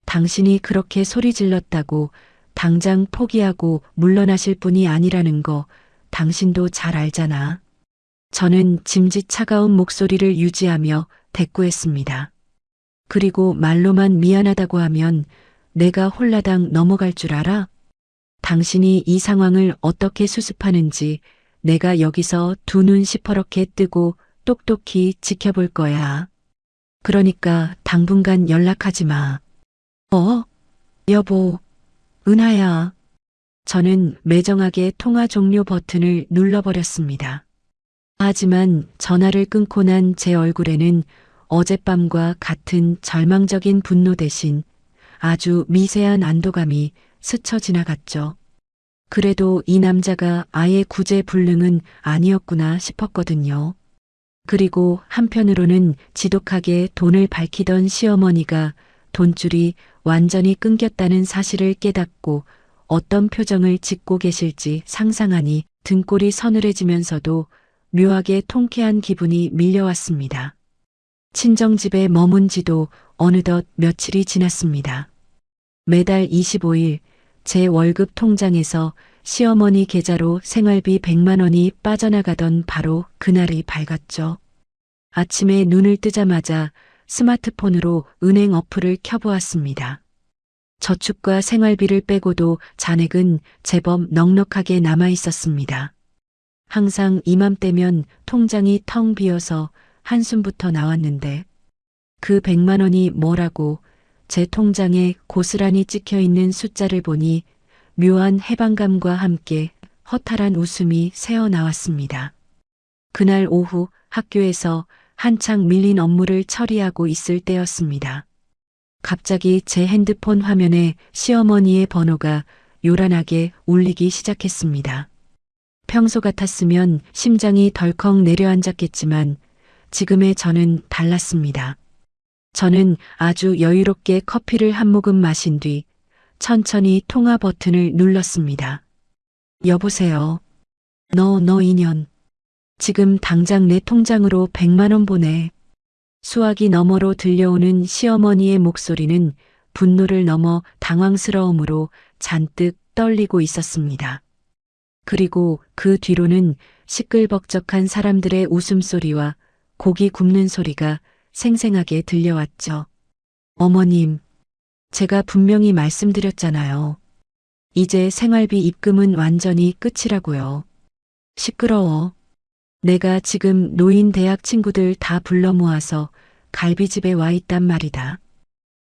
당신이 그렇게 소리 질렀다고 당장 포기하고 물러나실 분이 아니라는 거 당신도 잘 알잖아. 저는 짐짓 차가운 목소리를 유지하며 대꾸했습니다. 그리고 말로만 미안하다고 하면 내가 홀라당 넘어갈 줄 알아? 당신이 이 상황을 어떻게 수습하는지 내가 여기서 두 눈 시퍼렇게 뜨고 똑똑히 지켜볼 거야. 그러니까 당분간 연락하지 마. 여보, 은하야. 저는 매정하게 통화 종료 버튼을 눌러버렸습니다. 하지만 전화를 끊고 난 제 얼굴에는 어젯밤과 같은 절망적인 분노 대신 아주 미세한 안도감이 스쳐 지나갔죠. 그래도 이 남자가 아예 구제불능은 아니었구나 싶었거든요. 그리고 한편으로는 지독하게 돈을 밝히던 시어머니가 돈줄이 완전히 끊겼다는 사실을 깨닫고 어떤 표정을 짓고 계실지 상상하니 등골이 서늘해지면서도 묘하게 통쾌한 기분이 밀려왔습니다. 친정집에 머문 지도 어느덧 며칠이 지났습니다. 매달 25일 제 월급 통장에서 시어머니 계좌로 생활비 100만 원이 빠져나가던 바로 그날이 밝았죠. 아침에 눈을 뜨자마자 스마트폰으로 은행 어플을 켜보았습니다. 저축과 생활비를 빼고도 잔액은 제법 넉넉하게 남아 있었습니다. 항상 이맘때면 통장이 텅 비어서 한숨부터 나왔는데 그 100만 원이 뭐라고 제 통장에 고스란히 찍혀 있는 숫자를 보니 묘한 해방감과 함께 허탈한 웃음이 새어나왔습니다. 그날 오후 학교에서 한창 밀린 업무를 처리하고 있을 때였습니다. 갑자기 제 핸드폰 화면에 시어머니의 번호가 요란하게 울리기 시작했습니다. 평소 같았으면 심장이 덜컥 내려앉았겠지만 지금의 저는 달랐습니다. 저는 아주 여유롭게 커피를 한 모금 마신 뒤 천천히 통화 버튼을 눌렀습니다. 여보세요. 너 인연. 지금 당장 내 통장으로 100만 원 보내. 수화기 너머로 들려오는 시어머니의 목소리는 분노를 넘어 당황스러움으로 잔뜩 떨리고 있었습니다. 그리고 그 뒤로는 시끌벅적한 사람들의 웃음소리와 고기 굽는 소리가 생생하게 들려왔죠. 어머님, 제가 분명히 말씀드렸잖아요. 이제 생활비 입금은 완전히 끝이라고요. 시끄러워. 내가 지금 노인 대학 친구들 다 불러 모아서 갈비집에 와 있단 말이다.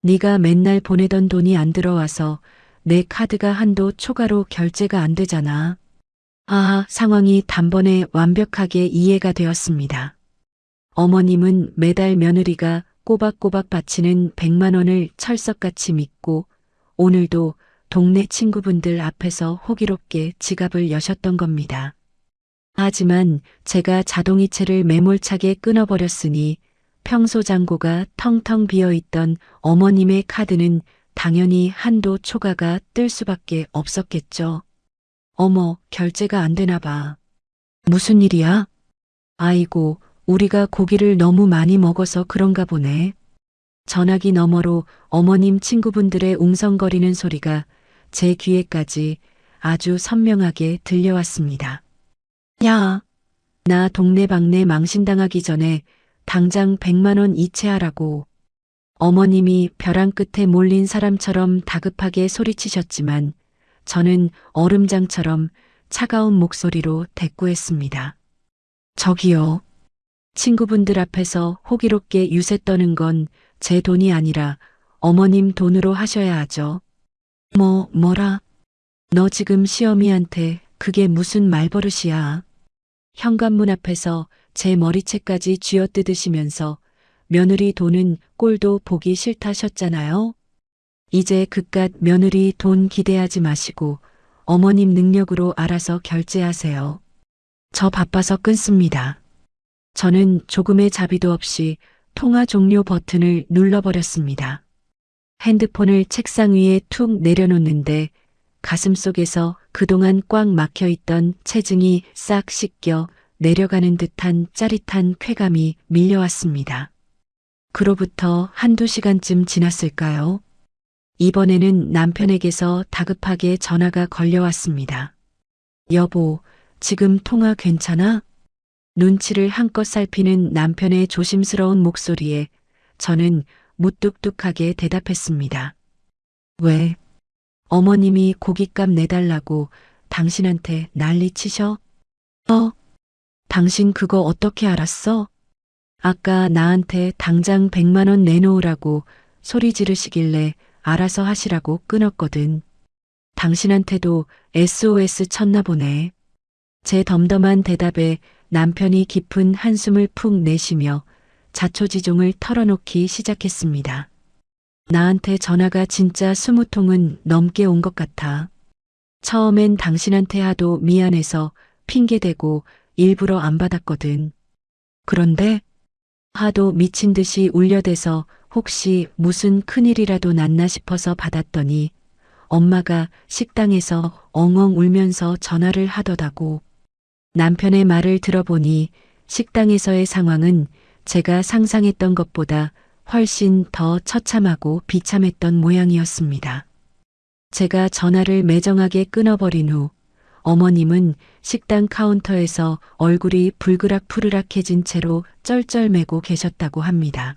네가 맨날 보내던 돈이 안 들어와서 내 카드가 한도 초과로 결제가 안 되잖아. 아, 상황이 단번에 완벽하게 이해가 되었습니다. 어머님은 매달 며느리가 꼬박꼬박 바치는 100만 원을 철석같이 믿고 오늘도 동네 친구분들 앞에서 호기롭게 지갑을 여셨던 겁니다. 하지만 제가 자동이체를 매몰차게 끊어버렸으니 평소 잔고가 텅텅 비어있던 어머님의 카드는 당연히 한도 초과가 뜰 수밖에 없었겠죠. 어머, 결제가 안 되나 봐. 무슨 일이야? 아이고, 우리가 고기를 너무 많이 먹어서 그런가 보네. 전화기 너머로 어머님 친구분들의 웅성거리는 소리가 제 귀에까지 아주 선명하게 들려왔습니다. 야, 나 동네방네 망신당하기 전에 당장 100만 원 이체하라고. 어머님이 벼랑 끝에 몰린 사람처럼 다급하게 소리치셨지만 저는 얼음장처럼 차가운 목소리로 대꾸했습니다. 저기요. 친구분들 앞에서 호기롭게 유세 떠는 건 제 돈이 아니라 어머님 돈으로 하셔야 하죠. 뭐라? 너 지금 시어미한테 그게 무슨 말버릇이야. 현관문 앞에서 제 머리채까지 쥐어뜯으시면서 며느리 돈은 꼴도 보기 싫다셨잖아요. 이제 그깟 며느리 돈 기대하지 마시고 어머님 능력으로 알아서 결제하세요. 저 바빠서 끊습니다. 저는 조금의 자비도 없이 통화 종료 버튼을 눌러버렸습니다. 핸드폰을 책상 위에 툭 내려놓는데 가슴속에서 그동안 꽉 막혀있던 체증이 싹 씻겨 내려가는 듯한 짜릿한 쾌감이 밀려왔습니다. 그로부터 한두 시간쯤 지났을까요? 이번에는 남편에게서 다급하게 전화가 걸려왔습니다. 여보, 지금 통화 괜찮아? 눈치를 한껏 살피는 남편의 조심스러운 목소리에 저는 무뚝뚝하게 대답했습니다. 왜? 어머님이 고깃값 내달라고 당신한테 난리 치셔? 당신 그거 어떻게 알았어? 아까 나한테 당장 100만 원 내놓으라고 소리 지르시길래 알아서 하시라고 끊었거든. 당신한테도 SOS 쳤나 보네. 제 덤덤한 대답에 남편이 깊은 한숨을 푹 내쉬며 자초지종을 털어놓기 시작했습니다. 나한테 전화가 진짜 20통은 넘게 온 것 같아. 처음엔 당신한테 하도 미안해서 핑계대고 일부러 안 받았거든. 그런데 하도 미친 듯이 울려대서 혹시 무슨 큰일이라도 났나 싶어서 받았더니 엄마가 식당에서 엉엉 울면서 전화를 하더라고. 남편의 말을 들어보니 식당에서의 상황은 제가 상상했던 것보다 훨씬 더 처참하고 비참했던 모양이었습니다. 제가 전화를 매정하게 끊어버린 후 어머님은 식당 카운터에서 얼굴이 불그락푸르락해진 채로 쩔쩔매고 계셨다고 합니다.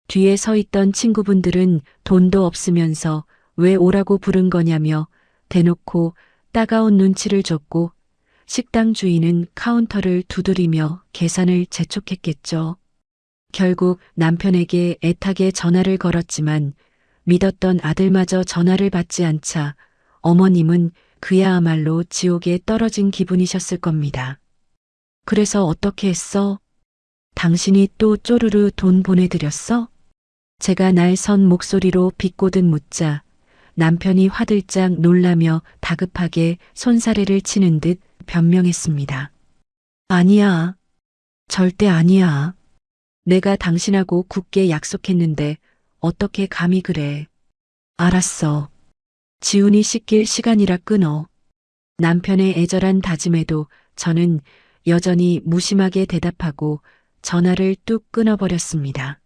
뒤에 서 있던 친구분들은 돈도 없으면서 왜 오라고 부른 거냐며 대놓고 따가운 눈치를 줬고 식당 주인은 카운터를 두드리며 계산을 재촉했겠죠. 결국 남편에게 애타게 전화를 걸었지만 믿었던 아들마저 전화를 받지 않자 어머님은 그야말로 지옥에 떨어진 기분이셨을 겁니다. 그래서 어떻게 했어? 당신이 또 쪼르르 돈 보내드렸어? 제가 날선 목소리로 비꼬듯 묻자 남편이 화들짝 놀라며 다급하게 손사래를 치는 듯 변명했습니다. 아니야. 절대 아니야. 내가 당신하고 굳게 약속했는데 어떻게 감히 그래. 알았어. 지훈이 씻길 시간이라 끊어. 남편의 애절한 다짐에도 저는 여전히 무심하게 대답하고 전화를 뚝 끊어버렸습니다.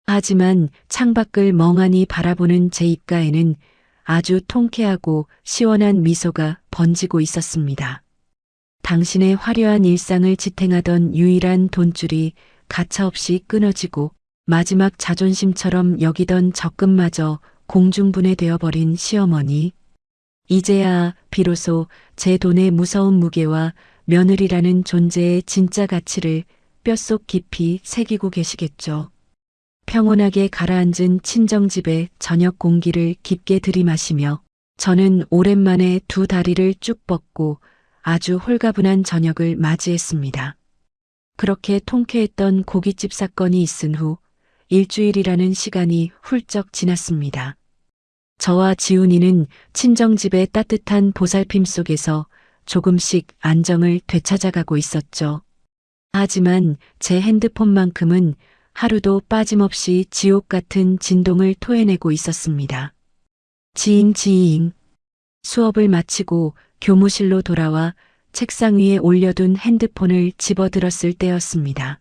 하지만 창밖을 멍하니 바라보는 제 입가에는 아주 통쾌하고 시원한 미소가 번지고 있었습니다. 당신의 화려한 일상을 지탱하던 유일한 돈줄이 가차없이 끊어지고 마지막 자존심처럼 여기던 적금마저 공중분해되어 버린 시어머니. 이제야 비로소 제 돈의 무서운 무게와 며느리라는 존재의 진짜 가치를 뼛속 깊이 새기고 계시겠죠. 평온하게 가라앉은 친정집의 저녁 공기를 깊게 들이마시며 저는 오랜만에 두 다리를 쭉 뻗고 아주 홀가분한 저녁을 맞이했습니다. 그렇게 통쾌했던 고깃집 사건이 있은 후 일주일이라는 시간이 훌쩍 지났습니다. 저와 지훈이는 친정집의 따뜻한 보살핌 속에서 조금씩 안정을 되찾아가고 있었죠. 하지만 제 핸드폰만큼은 하루도 빠짐없이 지옥 같은 진동을 토해내고 있었습니다. 지잉. 수업을 마치고 교무실로 돌아와 책상 위에 올려둔 핸드폰을 집어들었을 때였습니다.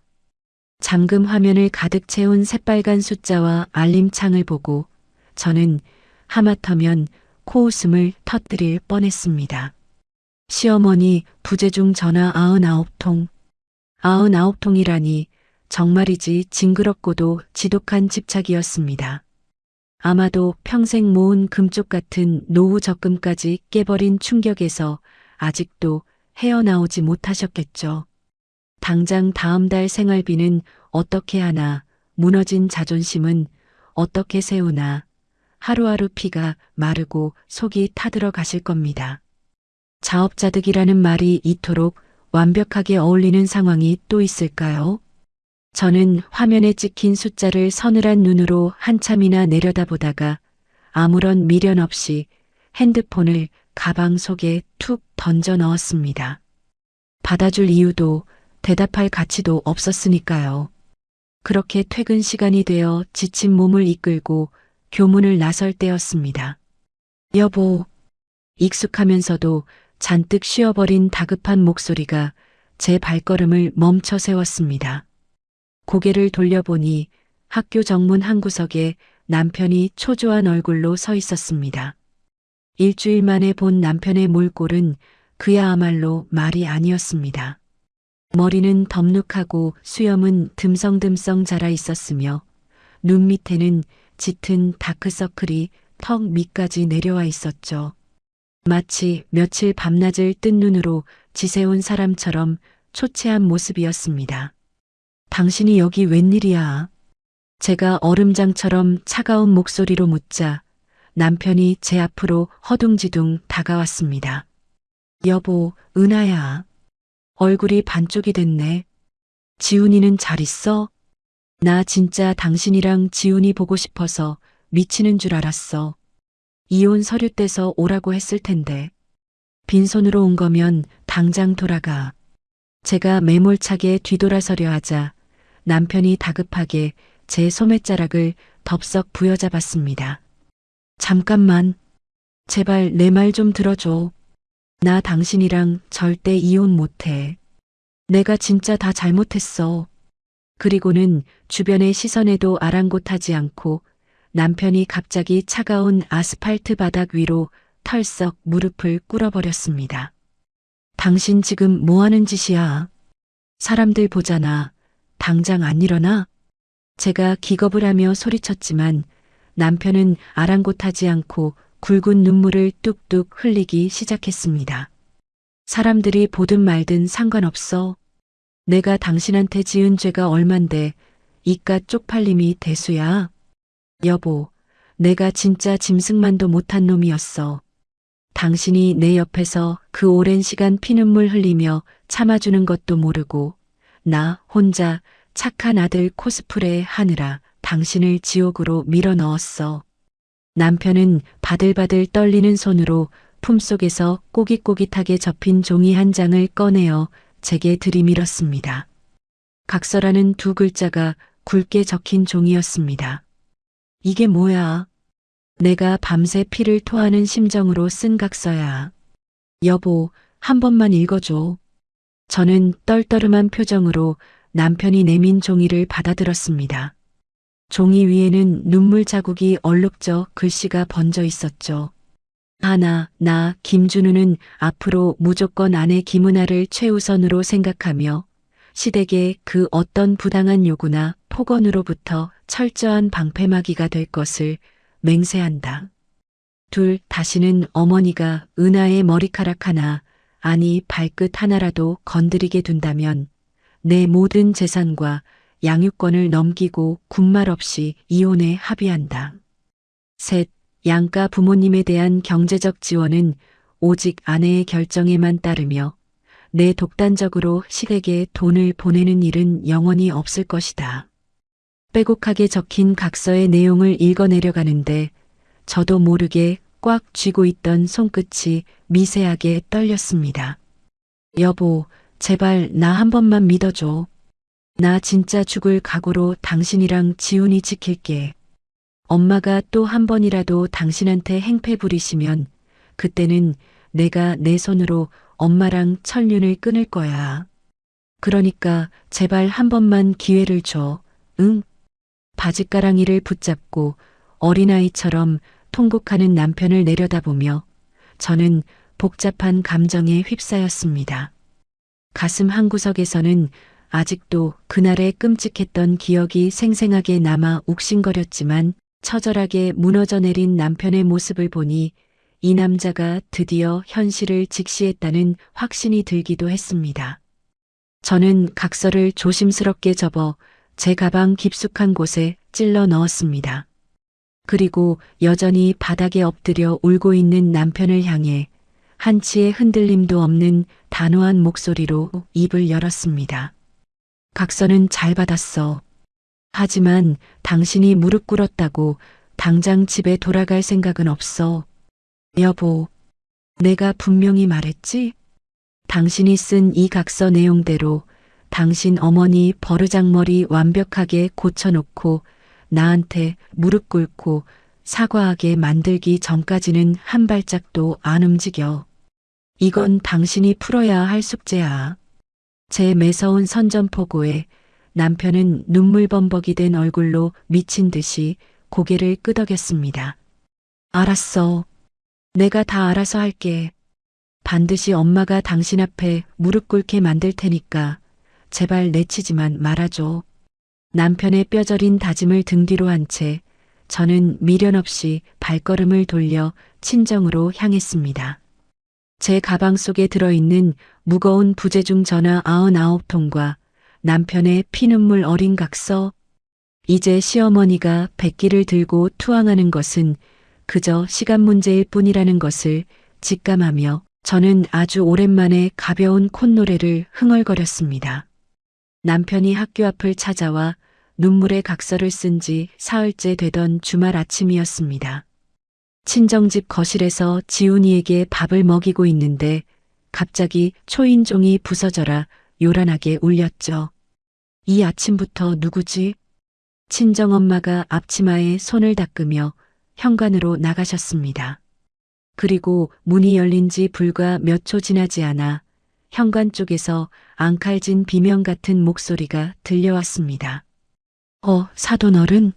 잠금 화면을 가득 채운 새빨간 숫자와 알림창을 보고 저는 하마터면 코웃음을 터뜨릴 뻔했습니다. 시어머니 부재중 전화 99통. 99통이라니 정말이지 징그럽고도 지독한 집착이었습니다. 아마도 평생 모은 금쪽 같은 노후 적금까지 깨버린 충격에서 아직도 헤어나오지 못하셨겠죠. 당장 다음 달 생활비는 어떻게 하나, 무너진 자존심은 어떻게 세우나, 하루하루 피가 마르고 속이 타들어 가실 겁니다. 자업자득이라는 말이 이토록 완벽하게 어울리는 상황이 또 있을까요? 저는 화면에 찍힌 숫자를 서늘한 눈으로 한참이나 내려다보다가 아무런 미련 없이 핸드폰을 가방 속에 툭 던져 넣었습니다. 받아줄 이유도 대답할 가치도 없었으니까요. 그렇게 퇴근 시간이 되어 지친 몸을 이끌고 교문을 나설 때였습니다. 여보, 익숙하면서도 잔뜩 쉬어버린 다급한 목소리가 제 발걸음을 멈춰 세웠습니다. 고개를 돌려보니 학교 정문 한 구석에 남편이 초조한 얼굴로 서 있었습니다. 일주일 만에 본 남편의 몰골은 그야말로 말이 아니었습니다. 머리는 덥룩하고 수염은 듬성듬성 자라 있었으며 눈 밑에는 짙은 다크서클이 턱 밑까지 내려와 있었죠. 마치 며칠 밤낮을 뜬 눈으로 지새운 사람처럼 초췌한 모습이었습니다. 당신이 여기 웬일이야? 제가 얼음장처럼 차가운 목소리로 묻자 남편이 제 앞으로 허둥지둥 다가왔습니다. 여보, 은하야. 얼굴이 반쪽이 됐네. 지훈이는 잘 있어? 나 진짜 당신이랑 지훈이 보고 싶어서 미치는 줄 알았어. 이혼 서류 떼서 오라고 했을 텐데. 빈손으로 온 거면 당장 돌아가. 제가 매몰차게 뒤돌아서려 하자 남편이 다급하게 제 소매자락을 덥석 부여잡았습니다. 잠깐만. 제발 내 말 좀 들어줘. 나 당신이랑 절대 이혼 못해. 내가 진짜 다 잘못했어. 그리고는 주변의 시선에도 아랑곳하지 않고 남편이 갑자기 차가운 아스팔트 바닥 위로 털썩 무릎을 꿇어버렸습니다. 당신 지금 뭐 하는 짓이야? 사람들 보잖아. 당장 안 일어나? 제가 기겁을 하며 소리쳤지만 남편은 아랑곳하지 않고 굵은 눈물을 뚝뚝 흘리기 시작했습니다. 사람들이 보든 말든 상관없어. 내가 당신한테 지은 죄가 얼만데 이깟 쪽팔림이 대수야. 여보, 내가 진짜 짐승만도 못한 놈이었어. 당신이 내 옆에서 그 오랜 시간 피눈물 흘리며 참아주는 것도 모르고 나 혼자 착한 아들 코스프레 하느라 당신을 지옥으로 밀어 넣었어. 남편은 바들바들 떨리는 손으로 품속에서 꼬깃꼬깃하게 접힌 종이 한 장을 꺼내어 제게 들이밀었습니다. 각서라는 두 글자가 굵게 적힌 종이었습니다. 이게 뭐야? 내가 밤새 피를 토하는 심정으로 쓴 각서야. 여보, 한 번만 읽어줘. 저는 떨떠름한 표정으로 남편이 내민 종이를 받아들었습니다. 종이 위에는 눈물 자국이 얼룩져 글씨가 번져 있었죠. 나 김준우는 앞으로 무조건 아내 김은아를 최우선으로 생각하며 시댁의 그 어떤 부당한 요구나 폭언으로부터 철저한 방패막이가 될 것을 맹세한다. 다시는 어머니가 은하의 머리카락 하나 아니 발끝 하나라도 건드리게 둔다면 내 모든 재산과 양육권을 넘기고 군말 없이 이혼에 합의한다. 셋, 양가 부모님에 대한 경제적 지원은 오직 아내의 결정에만 따르며 내 독단적으로 식에게 돈을 보내는 일은 영원히 없을 것이다. 빼곡하게 적힌 각서의 내용을 읽어내려가는데 저도 모르게 꽉 쥐고 있던 손끝이 미세하게 떨렸습니다. 여보, 제발 나 한 번만 믿어줘. 나 진짜 죽을 각오로 당신이랑 지훈이 지킬게. 엄마가 또 한 번이라도 당신한테 행패 부리시면 그때는 내가 내 손으로 엄마랑 천륜을 끊을 거야. 그러니까 제발 한 번만 기회를 줘. 응? 바짓가랑이를 붙잡고 어린아이처럼 통곡하는 남편을 내려다보며 저는 복잡한 감정에 휩싸였습니다. 가슴 한구석에서는 아직도 그날의 끔찍했던 기억이 생생하게 남아 욱신거렸지만 처절하게 무너져 내린 남편의 모습을 보니 이 남자가 드디어 현실을 직시했다는 확신이 들기도 했습니다. 저는 각서를 조심스럽게 접어 제 가방 깊숙한 곳에 찔러 넣었습니다. 그리고 여전히 바닥에 엎드려 울고 있는 남편을 향해 한치의 흔들림도 없는 단호한 목소리로 입을 열었습니다. 각서는 잘 받았어. 하지만 당신이 무릎 꿇었다고 당장 집에 돌아갈 생각은 없어. 여보, 내가 분명히 말했지? 당신이 쓴 이 각서 내용대로 당신 어머니 버르장머리 완벽하게 고쳐놓고 나한테 무릎 꿇고 사과하게 만들기 전까지는 한 발짝도 안 움직여. 이건 당신이 풀어야 할 숙제야. 제 매서운 선전포고에 남편은 눈물범벅이 된 얼굴로 미친 듯이 고개를 끄덕였습니다. 알았어. 내가 다 알아서 할게. 반드시 엄마가 당신 앞에 무릎 꿇게 만들 테니까 제발 내치지만 말아줘. 남편의 뼈저린 다짐을 등 뒤로 한 채 저는 미련 없이 발걸음을 돌려 친정으로 향했습니다. 제 가방 속에 들어있는 무거운 부재중 전화 99통과 남편의 피눈물 어린 각서. 이제 시어머니가 백기를 들고 투항하는 것은 그저 시간 문제일 뿐이라는 것을 직감하며 저는 아주 오랜만에 가벼운 콧노래를 흥얼거렸습니다. 남편이 학교 앞을 찾아와 눈물의 각서를 쓴 지 사흘째 되던 주말 아침이었습니다. 친정집 거실에서 지훈이에게 밥을 먹이고 있는데 갑자기 초인종이 부서져라 요란하게 울렸죠. 이 아침부터 누구지? 친정엄마가 앞치마에 손을 닦으며 현관으로 나가셨습니다. 그리고 문이 열린 지 불과 몇 초 지나지 않아 현관 쪽에서 앙칼진 비명 같은 목소리가 들려왔습니다. 사돈 어른,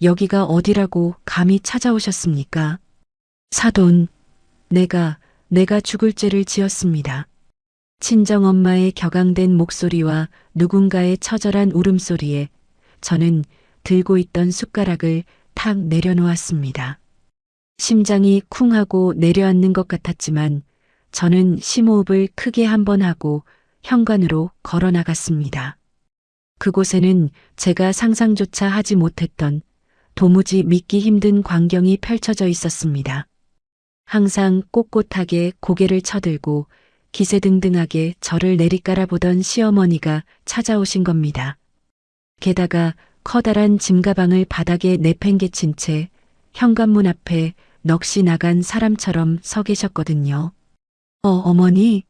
여기가 어디라고 감히 찾아오셨습니까? 사돈, 내가 죽을 죄를 지었습니다. 친정엄마의 격앙된 목소리와 누군가의 처절한 울음소리에 저는 들고 있던 숟가락을 탁 내려놓았습니다. 심장이 쿵 하고 내려앉는 것 같았지만 저는 심호흡을 크게 한 번 하고 현관으로 걸어 나갔습니다. 그곳에는 제가 상상조차 하지 못했던 도무지 믿기 힘든 광경이 펼쳐져 있었습니다. 항상 꼿꼿하게 고개를 쳐들고 기세등등하게 저를 내리깔아보던 시어머니가 찾아오신 겁니다. 게다가 커다란 짐가방을 바닥에 내팽개친 채 현관문 앞에 넋이 나간 사람처럼 서 계셨거든요. 어머니?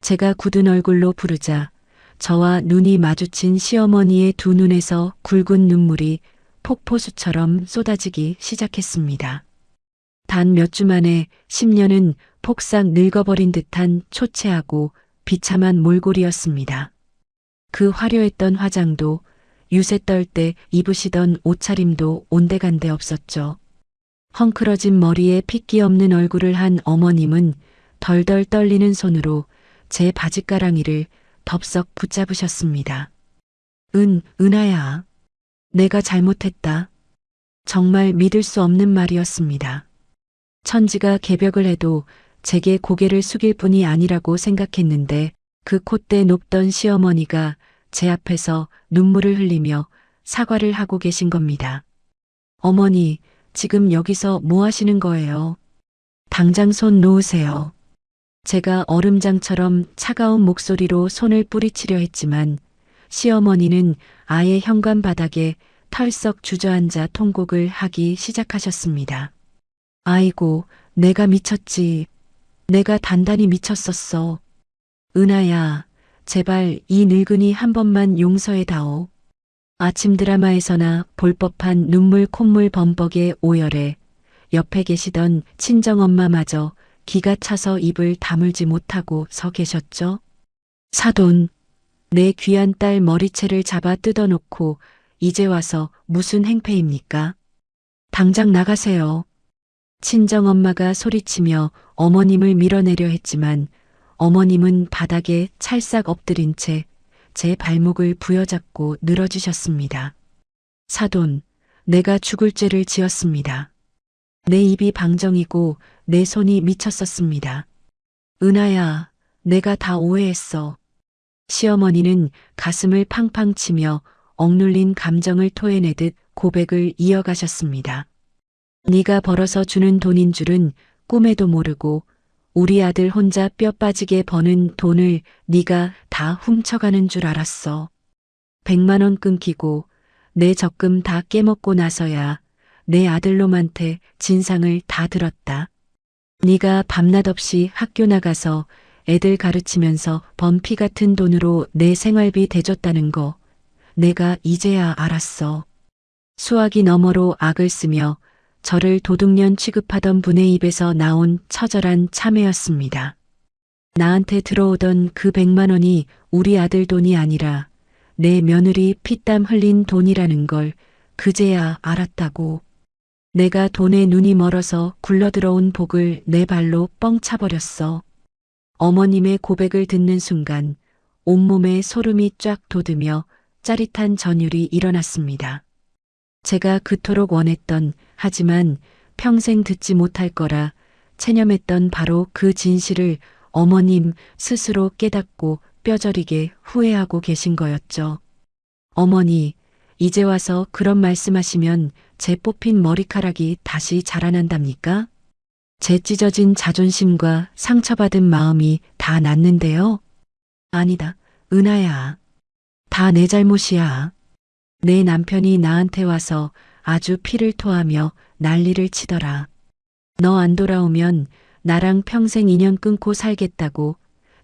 제가 굳은 얼굴로 부르자 저와 눈이 마주친 시어머니의 두 눈에서 굵은 눈물이 폭포수처럼 쏟아지기 시작했습니다. 단 몇 주 만에 10년은 폭삭 늙어버린 듯한 초췌하고 비참한 몰골이었습니다. 그 화려했던 화장도 유세 떨 때 입으시던 옷차림도 온데간데 없었죠. 헝클어진 머리에 핏기 없는 얼굴을 한 어머님은 덜덜 떨리는 손으로 제 바짓가랑이를 덥석 붙잡으셨습니다. 은하야. 내가 잘못했다. 정말 믿을 수 없는 말이었습니다. 천지가 개벽을 해도 제게 고개를 숙일 뿐이 아니라고 생각했는데 그 콧대 높던 시어머니가 제 앞에서 눈물을 흘리며 사과를 하고 계신 겁니다. 어머니, 지금 여기서 뭐 하시는 거예요? 당장 손 놓으세요. 제가 얼음장처럼 차가운 목소리로 손을 뿌리치려 했지만 시어머니는 아예 현관 바닥에 털썩 주저앉아 통곡을 하기 시작하셨습니다. 아이고, 내가 미쳤지. 내가 단단히 미쳤었어. 은하야, 제발 이 늙은이 한 번만 용서해다오. 아침 드라마에서나 볼 법한 눈물 콧물 범벅의 오열에 옆에 계시던 친정엄마마저 기가 차서 입을 다물지 못하고 서 계셨죠. 사돈, 내 귀한 딸 머리채를 잡아 뜯어놓고 이제 와서 무슨 행패입니까? 당장 나가세요. 친정엄마가 소리치며 어머님을 밀어내려 했지만 어머님은 바닥에 찰싹 엎드린 채 제 발목을 부여잡고 늘어지셨습니다. 사돈, 내가 죽을 죄를 지었습니다. 내 입이 방정이고 내 손이 미쳤었습니다. 은하야, 내가 다 오해했어. 시어머니는 가슴을 팡팡 치며 억눌린 감정을 토해내듯 고백을 이어가셨습니다. 네가 벌어서 주는 돈인 줄은 꿈에도 모르고 우리 아들 혼자 뼈 빠지게 버는 돈을 네가 다 훔쳐가는 줄 알았어. 100만 원 끊기고 내 적금 다 깨먹고 나서야 내 아들놈한테 진상을 다 들었다. 네가 밤낮 없이 학교 나가서 애들 가르치면서 번 피 같은 돈으로 내 생활비 대줬다는 거 내가 이제야 알았어. 수화기 너머로 악을 쓰며 저를 도둑년 취급하던 분의 입에서 나온 처절한 참회였습니다. 나한테 들어오던 그 100만 원이 우리 아들 돈이 아니라 내 며느리 피땀 흘린 돈이라는 걸 그제야 알았다고. 내가 돈에 눈이 멀어서 굴러들어온 복을 내 발로 뻥 차버렸어. 어머님의 고백을 듣는 순간 온몸에 소름이 쫙 돋으며 짜릿한 전율이 일어났습니다. 제가 그토록 원했던 하지만 평생 듣지 못할 거라 체념했던 바로 그 진실을 어머님 스스로 깨닫고 뼈저리게 후회하고 계신 거였죠. 어머니, 이제 와서 그런 말씀하시면 제 뽑힌 머리카락이 다시 자라난답니까? 제 찢어진 자존심과 상처받은 마음이 다 낫는데요? 아니다, 은하야. 다 내 잘못이야. 내 남편이 나한테 와서 아주 피를 토하며 난리를 치더라. 너 안 돌아오면 나랑 평생 인연 끊고 살겠다고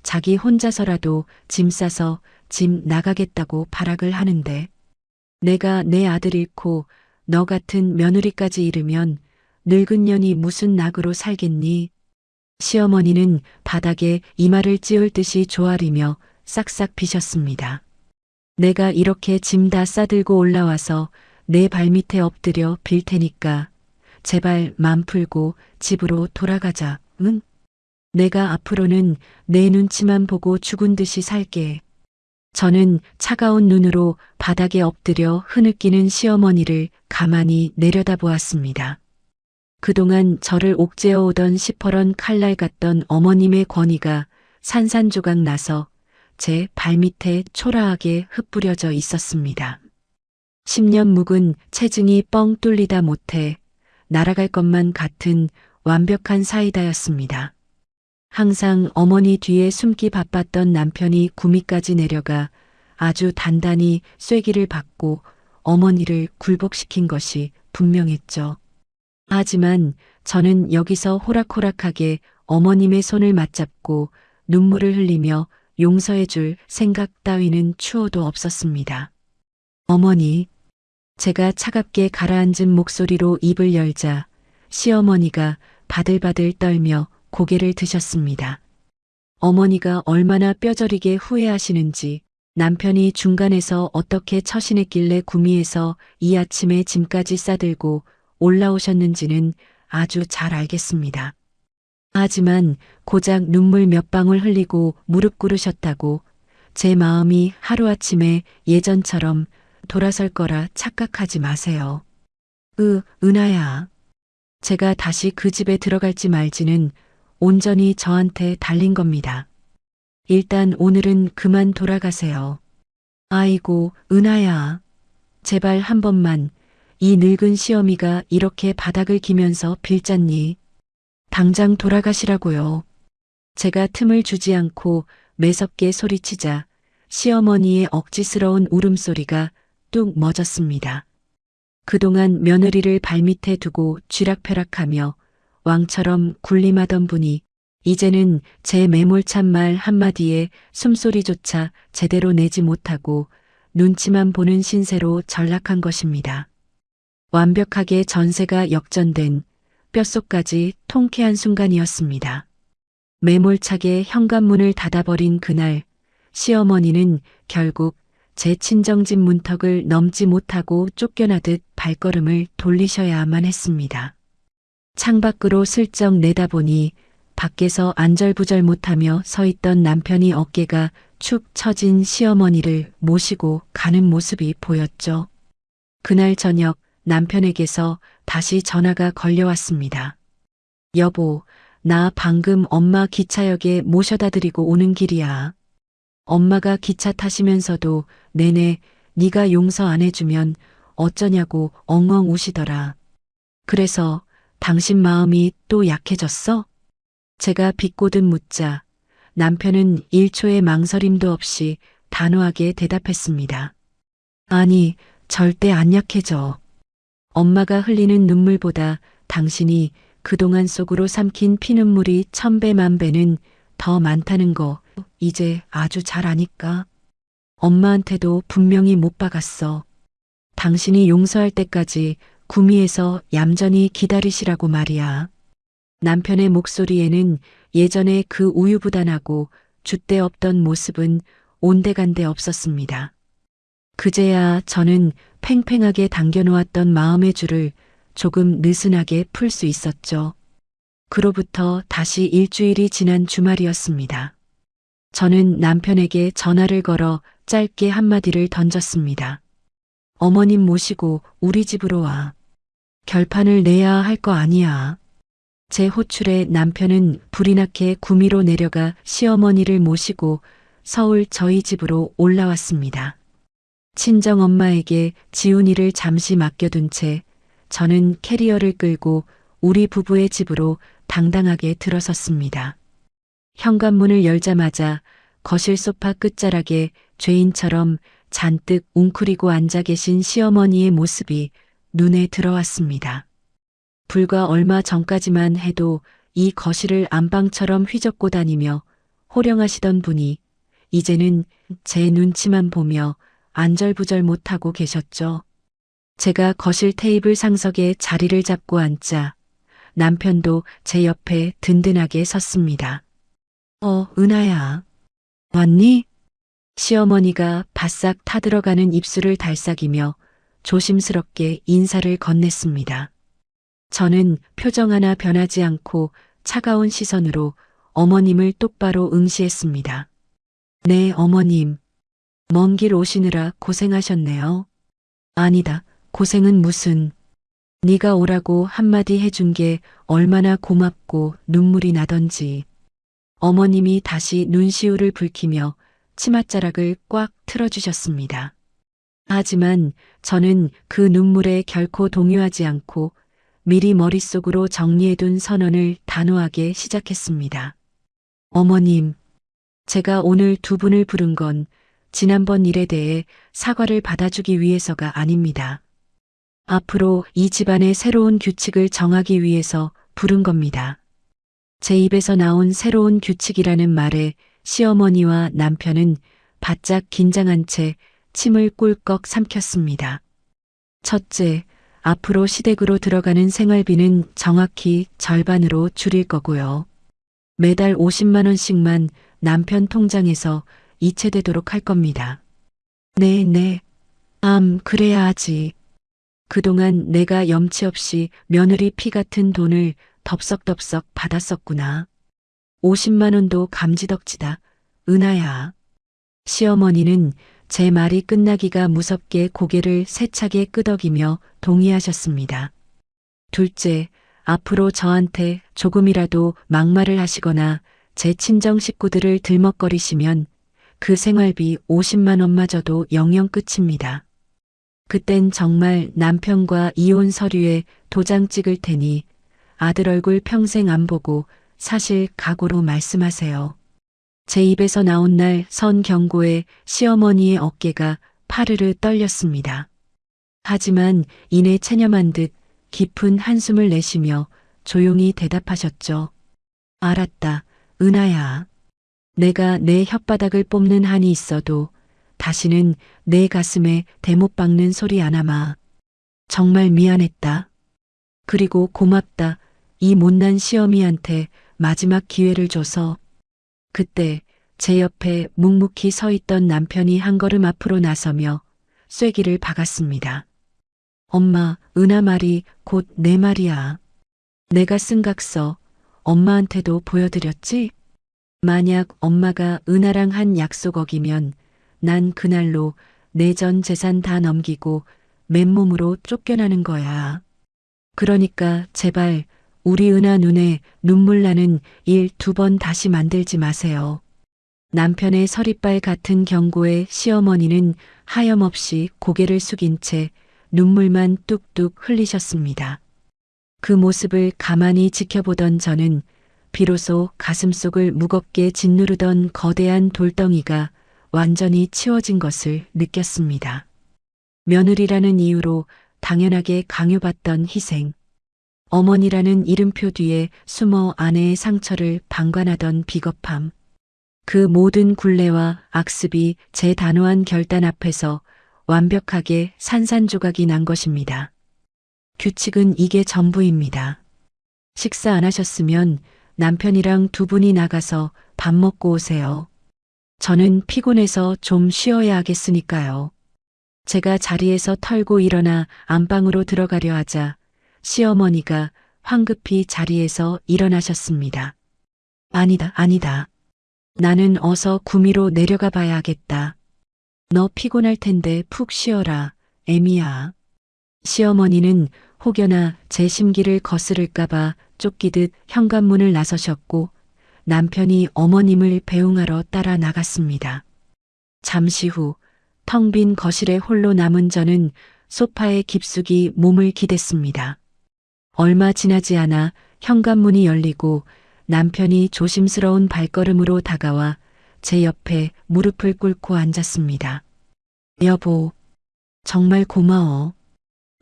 자기 혼자서라도 짐 싸서 집 나가겠다고 발악을 하는데 내가 내 아들 잃고 너 같은 며느리까지 잃으면 늙은 년이 무슨 낙으로 살겠니? 시어머니는 바닥에 이마를 찌울 듯이 조아리며 싹싹 비셨습니다. 내가 이렇게 짐 다 싸들고 올라와서 내 발밑에 엎드려 빌 테니까 제발 맘 풀고 집으로 돌아가자, 응? 내가 앞으로는 내 눈치만 보고 죽은 듯이 살게. 저는 차가운 눈으로 바닥에 엎드려 흐느끼는 시어머니를 가만히 내려다보았습니다. 그동안 저를 옥죄어 오던 시퍼런 칼날 같던 어머님의 권위가 산산조각 나서 제 발밑에 초라하게 흩뿌려져 있었습니다. 10년 묵은 체증이 뻥 뚫리다 못해 날아갈 것만 같은 완벽한 사이다였습니다. 항상 어머니 뒤에 숨기 바빴던 남편이 구미까지 내려가 아주 단단히 쐐기를 받고 어머니를 굴복시킨 것이 분명했죠. 하지만 저는 여기서 호락호락하게 어머님의 손을 맞잡고 눈물을 흘리며 용서해 줄 생각 따위는 추호도 없었습니다. 어머니, 제가 차갑게 가라앉은 목소리로 입을 열자 시어머니가 바들바들 떨며 고개를 드셨습니다. 어머니가 얼마나 뼈저리게 후회하시는지 남편이 중간에서 어떻게 처신했길래 구미에서 이 아침에 짐까지 싸들고 올라오셨는지는 아주 잘 알겠습니다. 하지만 고작 눈물 몇 방울 흘리고 무릎 꿇으셨다고 제 마음이 하루아침에 예전처럼 돌아설 거라 착각하지 마세요. 은하야. 제가 다시 그 집에 들어갈지 말지는 온전히 저한테 달린 겁니다. 일단 오늘은 그만 돌아가세요. 아이고, 은하야. 제발 한 번만 이 늙은 시어미가 이렇게 바닥을 기면서 빌잖니. 당장 돌아가시라고요. 제가 틈을 주지 않고 매섭게 소리치자 시어머니의 억지스러운 울음소리가 뚝 멎었습니다. 그동안 며느리를 발밑에 두고 쥐락펴락하며 왕처럼 군림하던 분이 이제는 제 매몰찬 말 한마디에 숨소리조차 제대로 내지 못하고 눈치만 보는 신세로 전락한 것입니다. 완벽하게 전세가 역전된 뼛속까지 통쾌한 순간이었습니다. 매몰차게 현관문을 닫아버린 그날 시어머니는 결국 제 친정집 문턱을 넘지 못하고 쫓겨나듯 발걸음을 돌리셔야만 했습니다. 창밖으로 슬쩍 내다보니 밖에서 안절부절 못하며 서 있던 남편이 어깨가 축 처진 시어머니를 모시고 가는 모습이 보였죠. 그날 저녁 남편에게서 다시 전화가 걸려왔습니다. 여보, 나 방금 엄마 기차역에 모셔다 드리고 오는 길이야. 엄마가 기차 타시면서도 내내 네가 용서 안 해주면 어쩌냐고 엉엉 우시더라. 그래서 당신 마음이 또 약해졌어? 제가 비꼬듯 묻자 남편은 1초의 망설임도 없이 단호하게 대답했습니다. 아니, 절대 안 약해져. 엄마가 흘리는 눈물보다 당신이 그동안 속으로 삼킨 피눈물이 1000배 만배는 더 많다는 거 이제 아주 잘 아니까. 엄마한테도 분명히 못 박았어. 당신이 용서할 때까지 구미에서 얌전히 기다리시라고 말이야. 남편의 목소리에는 예전에 그 우유부단하고 줏대 없던 모습은 온데간데 없었습니다. 그제야 저는 팽팽하게 당겨놓았던 마음의 줄을 조금 느슨하게 풀 수 있었죠. 그로부터 다시 일주일이 지난 주말이었습니다. 저는 남편에게 전화를 걸어 짧게 한마디를 던졌습니다. 어머님 모시고 우리 집으로 와. 결판을 내야 할 거 아니야. 제 호출에 남편은 불이 나게 구미로 내려가 시어머니를 모시고 서울 저희 집으로 올라왔습니다. 친정엄마에게 지훈이를 잠시 맡겨둔 채 저는 캐리어를 끌고 우리 부부의 집으로 당당하게 들어섰습니다. 현관문을 열자마자 거실 소파 끝자락에 죄인처럼 잔뜩 웅크리고 앉아 계신 시어머니의 모습이 눈에 들어왔습니다. 불과 얼마 전까지만 해도 이 거실을 안방처럼 휘젓고 다니며 호령하시던 분이 이제는 제 눈치만 보며 안절부절 못하고 계셨죠. 제가 거실 테이블 상석에 자리를 잡고 앉자 남편도 제 옆에 든든하게 섰습니다. 은하야. 왔니? 시어머니가 바싹 타들어가는 입술을 달싹이며 조심스럽게 인사를 건넸습니다. 저는 표정 하나 변하지 않고 차가운 시선으로 어머님을 똑바로 응시했습니다. 네, 어머님. 먼 길 오시느라 고생하셨네요. 아니다, 고생은 무슨. 네가 오라고 한마디 해준 게 얼마나 고맙고 눈물이 나던지. 어머님이 다시 눈시울을 붉히며 치맛자락을 꽉 틀어주셨습니다. 하지만 저는 그 눈물에 결코 동요하지 않고 미리 머릿속으로 정리해둔 선언을 단호하게 시작했습니다. 어머님, 제가 오늘 두 분을 부른 건 지난번 일에 대해 사과를 받아주기 위해서가 아닙니다. 앞으로 이 집안의 새로운 규칙을 정하기 위해서 부른 겁니다. 제 입에서 나온 새로운 규칙이라는 말에 시어머니와 남편은 바짝 긴장한 채 침을 꿀꺽 삼켰습니다. 첫째, 앞으로 시댁으로 들어가는 생활비는 정확히 절반으로 줄일 거고요. 매달 50만 원씩만 남편 통장에서 이체되도록 할 겁니다. 네. 그래야 하지. 그동안 내가 염치 없이 며느리 피 같은 돈을 덥석덥석 받았었구나. 50만 원도 감지덕지다. 은하야. 시어머니는 제 말이 끝나기가 무섭게 고개를 세차게 끄덕이며 동의하셨습니다. 둘째, 앞으로 저한테 조금이라도 막말을 하시거나 제 친정 식구들을 들먹거리시면 그 생활비 50만 원마저도 영영 끝입니다. 그땐 정말 남편과 이혼 서류에 도장 찍을 테니 아들 얼굴 평생 안 보고 사실 각오로 말씀하세요. 제 입에서 나온 날 선 경고에 시어머니의 어깨가 파르르 떨렸습니다. 하지만 이내 체념한 듯 깊은 한숨을 내쉬며 조용히 대답하셨죠. 알았다, 은하야. 내가 내 혓바닥을 뽑는 한이 있어도 다시는 내 가슴에 대못 박는 소리 안 하마. 정말 미안했다. 그리고 고맙다. 이 못난 시어미한테 마지막 기회를 줘서. 그때 제 옆에 묵묵히 서 있던 남편이 한 걸음 앞으로 나서며 쐐기를 박았습니다. 엄마, 은하 말이 곧 내 말이야. 내가 쓴 각서 엄마한테도 보여드렸지? 만약 엄마가 은하랑 한 약속 어기면 난 그날로 내 전 재산 다 넘기고 맨몸으로 쫓겨나는 거야. 그러니까 제발 우리 은하 눈에 눈물 나는 일 2번 다시 만들지 마세요. 남편의 서리빨 같은 경고에 시어머니는 하염없이 고개를 숙인 채 눈물만 뚝뚝 흘리셨습니다. 그 모습을 가만히 지켜보던 저는 비로소 가슴속을 무겁게 짓누르던 거대한 돌덩이가 완전히 치워진 것을 느꼈습니다. 며느리라는 이유로 당연하게 강요받던 희생, 어머니라는 이름표 뒤에 숨어 아내의 상처를 방관하던 비겁함, 그 모든 굴레와 악습이 제 단호한 결단 앞에서 완벽하게 산산조각이 난 것입니다. 규칙은 이게 전부입니다. 식사 안 하셨으면 남편이랑 2분이 나가서 밥 먹고 오세요. 저는 피곤해서 좀 쉬어야 하겠으니까요. 제가 자리에서 털고 일어나 안방으로 들어가려 하자 시어머니가 황급히 자리에서 일어나셨습니다. 아니다, 아니다. 나는 어서 구미로 내려가 봐야 하겠다. 너 피곤할 텐데 푹 쉬어라, 애미야. 시어머니는 혹여나 제 심기를 거스를까봐 쫓기듯 현관문을 나서셨고 남편이 어머님을 배웅하러 따라 나갔습니다. 잠시 후 텅 빈 거실에 홀로 남은 저는 소파에 깊숙이 몸을 기댔습니다. 얼마 지나지 않아 현관문이 열리고 남편이 조심스러운 발걸음으로 다가와 제 옆에 무릎을 꿇고 앉았습니다. 여보, 정말 고마워.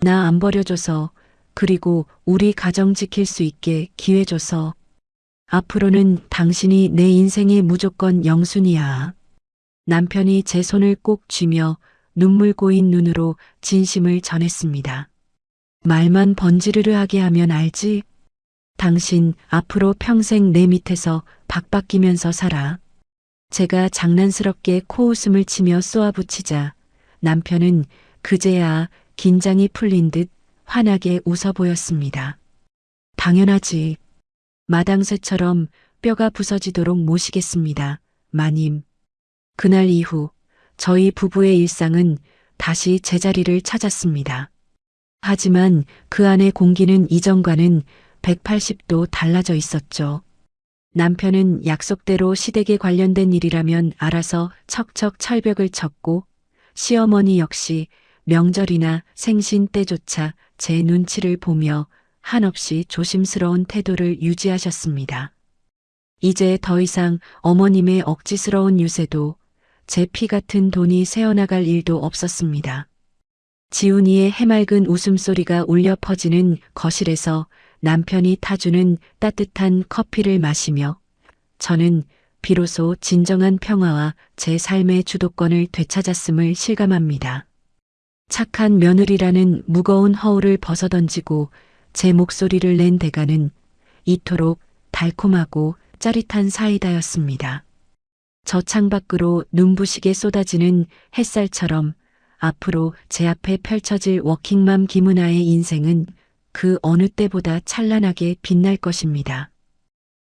나 안 버려줘서, 그리고 우리 가정 지킬 수 있게 기회 줘서. 앞으로는 당신이 내 인생의 무조건 영순이야. 남편이 제 손을 꼭 쥐며 눈물 고인 눈으로 진심을 전했습니다. 말만 번지르르하게 하면 알지? 당신 앞으로 평생 내 밑에서 박박기면서 살아. 제가 장난스럽게 코웃음을 치며 쏘아붙이자 남편은 그제야 긴장이 풀린 듯 환하게 웃어 보였습니다. 당연하지. 마당쇠처럼 뼈가 부서지도록 모시겠습니다, 마님. 그날 이후 저희 부부의 일상은 다시 제자리를 찾았습니다. 하지만 그 안의 공기는 이전과는 180도 달라져 있었죠. 남편은 약속대로 시댁에 관련된 일이라면 알아서 척척 철벽을 쳤고 시어머니 역시 명절이나 생신 때조차 제 눈치를 보며 한없이 조심스러운 태도를 유지하셨습니다. 이제 더 이상 어머님의 억지스러운 유세도 제 피 같은 돈이 새어나갈 일도 없었습니다. 지훈이의 해맑은 웃음소리가 울려 퍼지는 거실에서 남편이 타주는 따뜻한 커피를 마시며 저는 비로소 진정한 평화와 제 삶의 주도권을 되찾았음을 실감합니다. 착한 며느리라는 무거운 허울을 벗어던지고 제 목소리를 낸 대가는 이토록 달콤하고 짜릿한 사이다였습니다. 저 창밖으로 눈부시게 쏟아지는 햇살처럼 앞으로 제 앞에 펼쳐질 워킹맘 김은아의 인생은 그 어느 때보다 찬란하게 빛날 것입니다.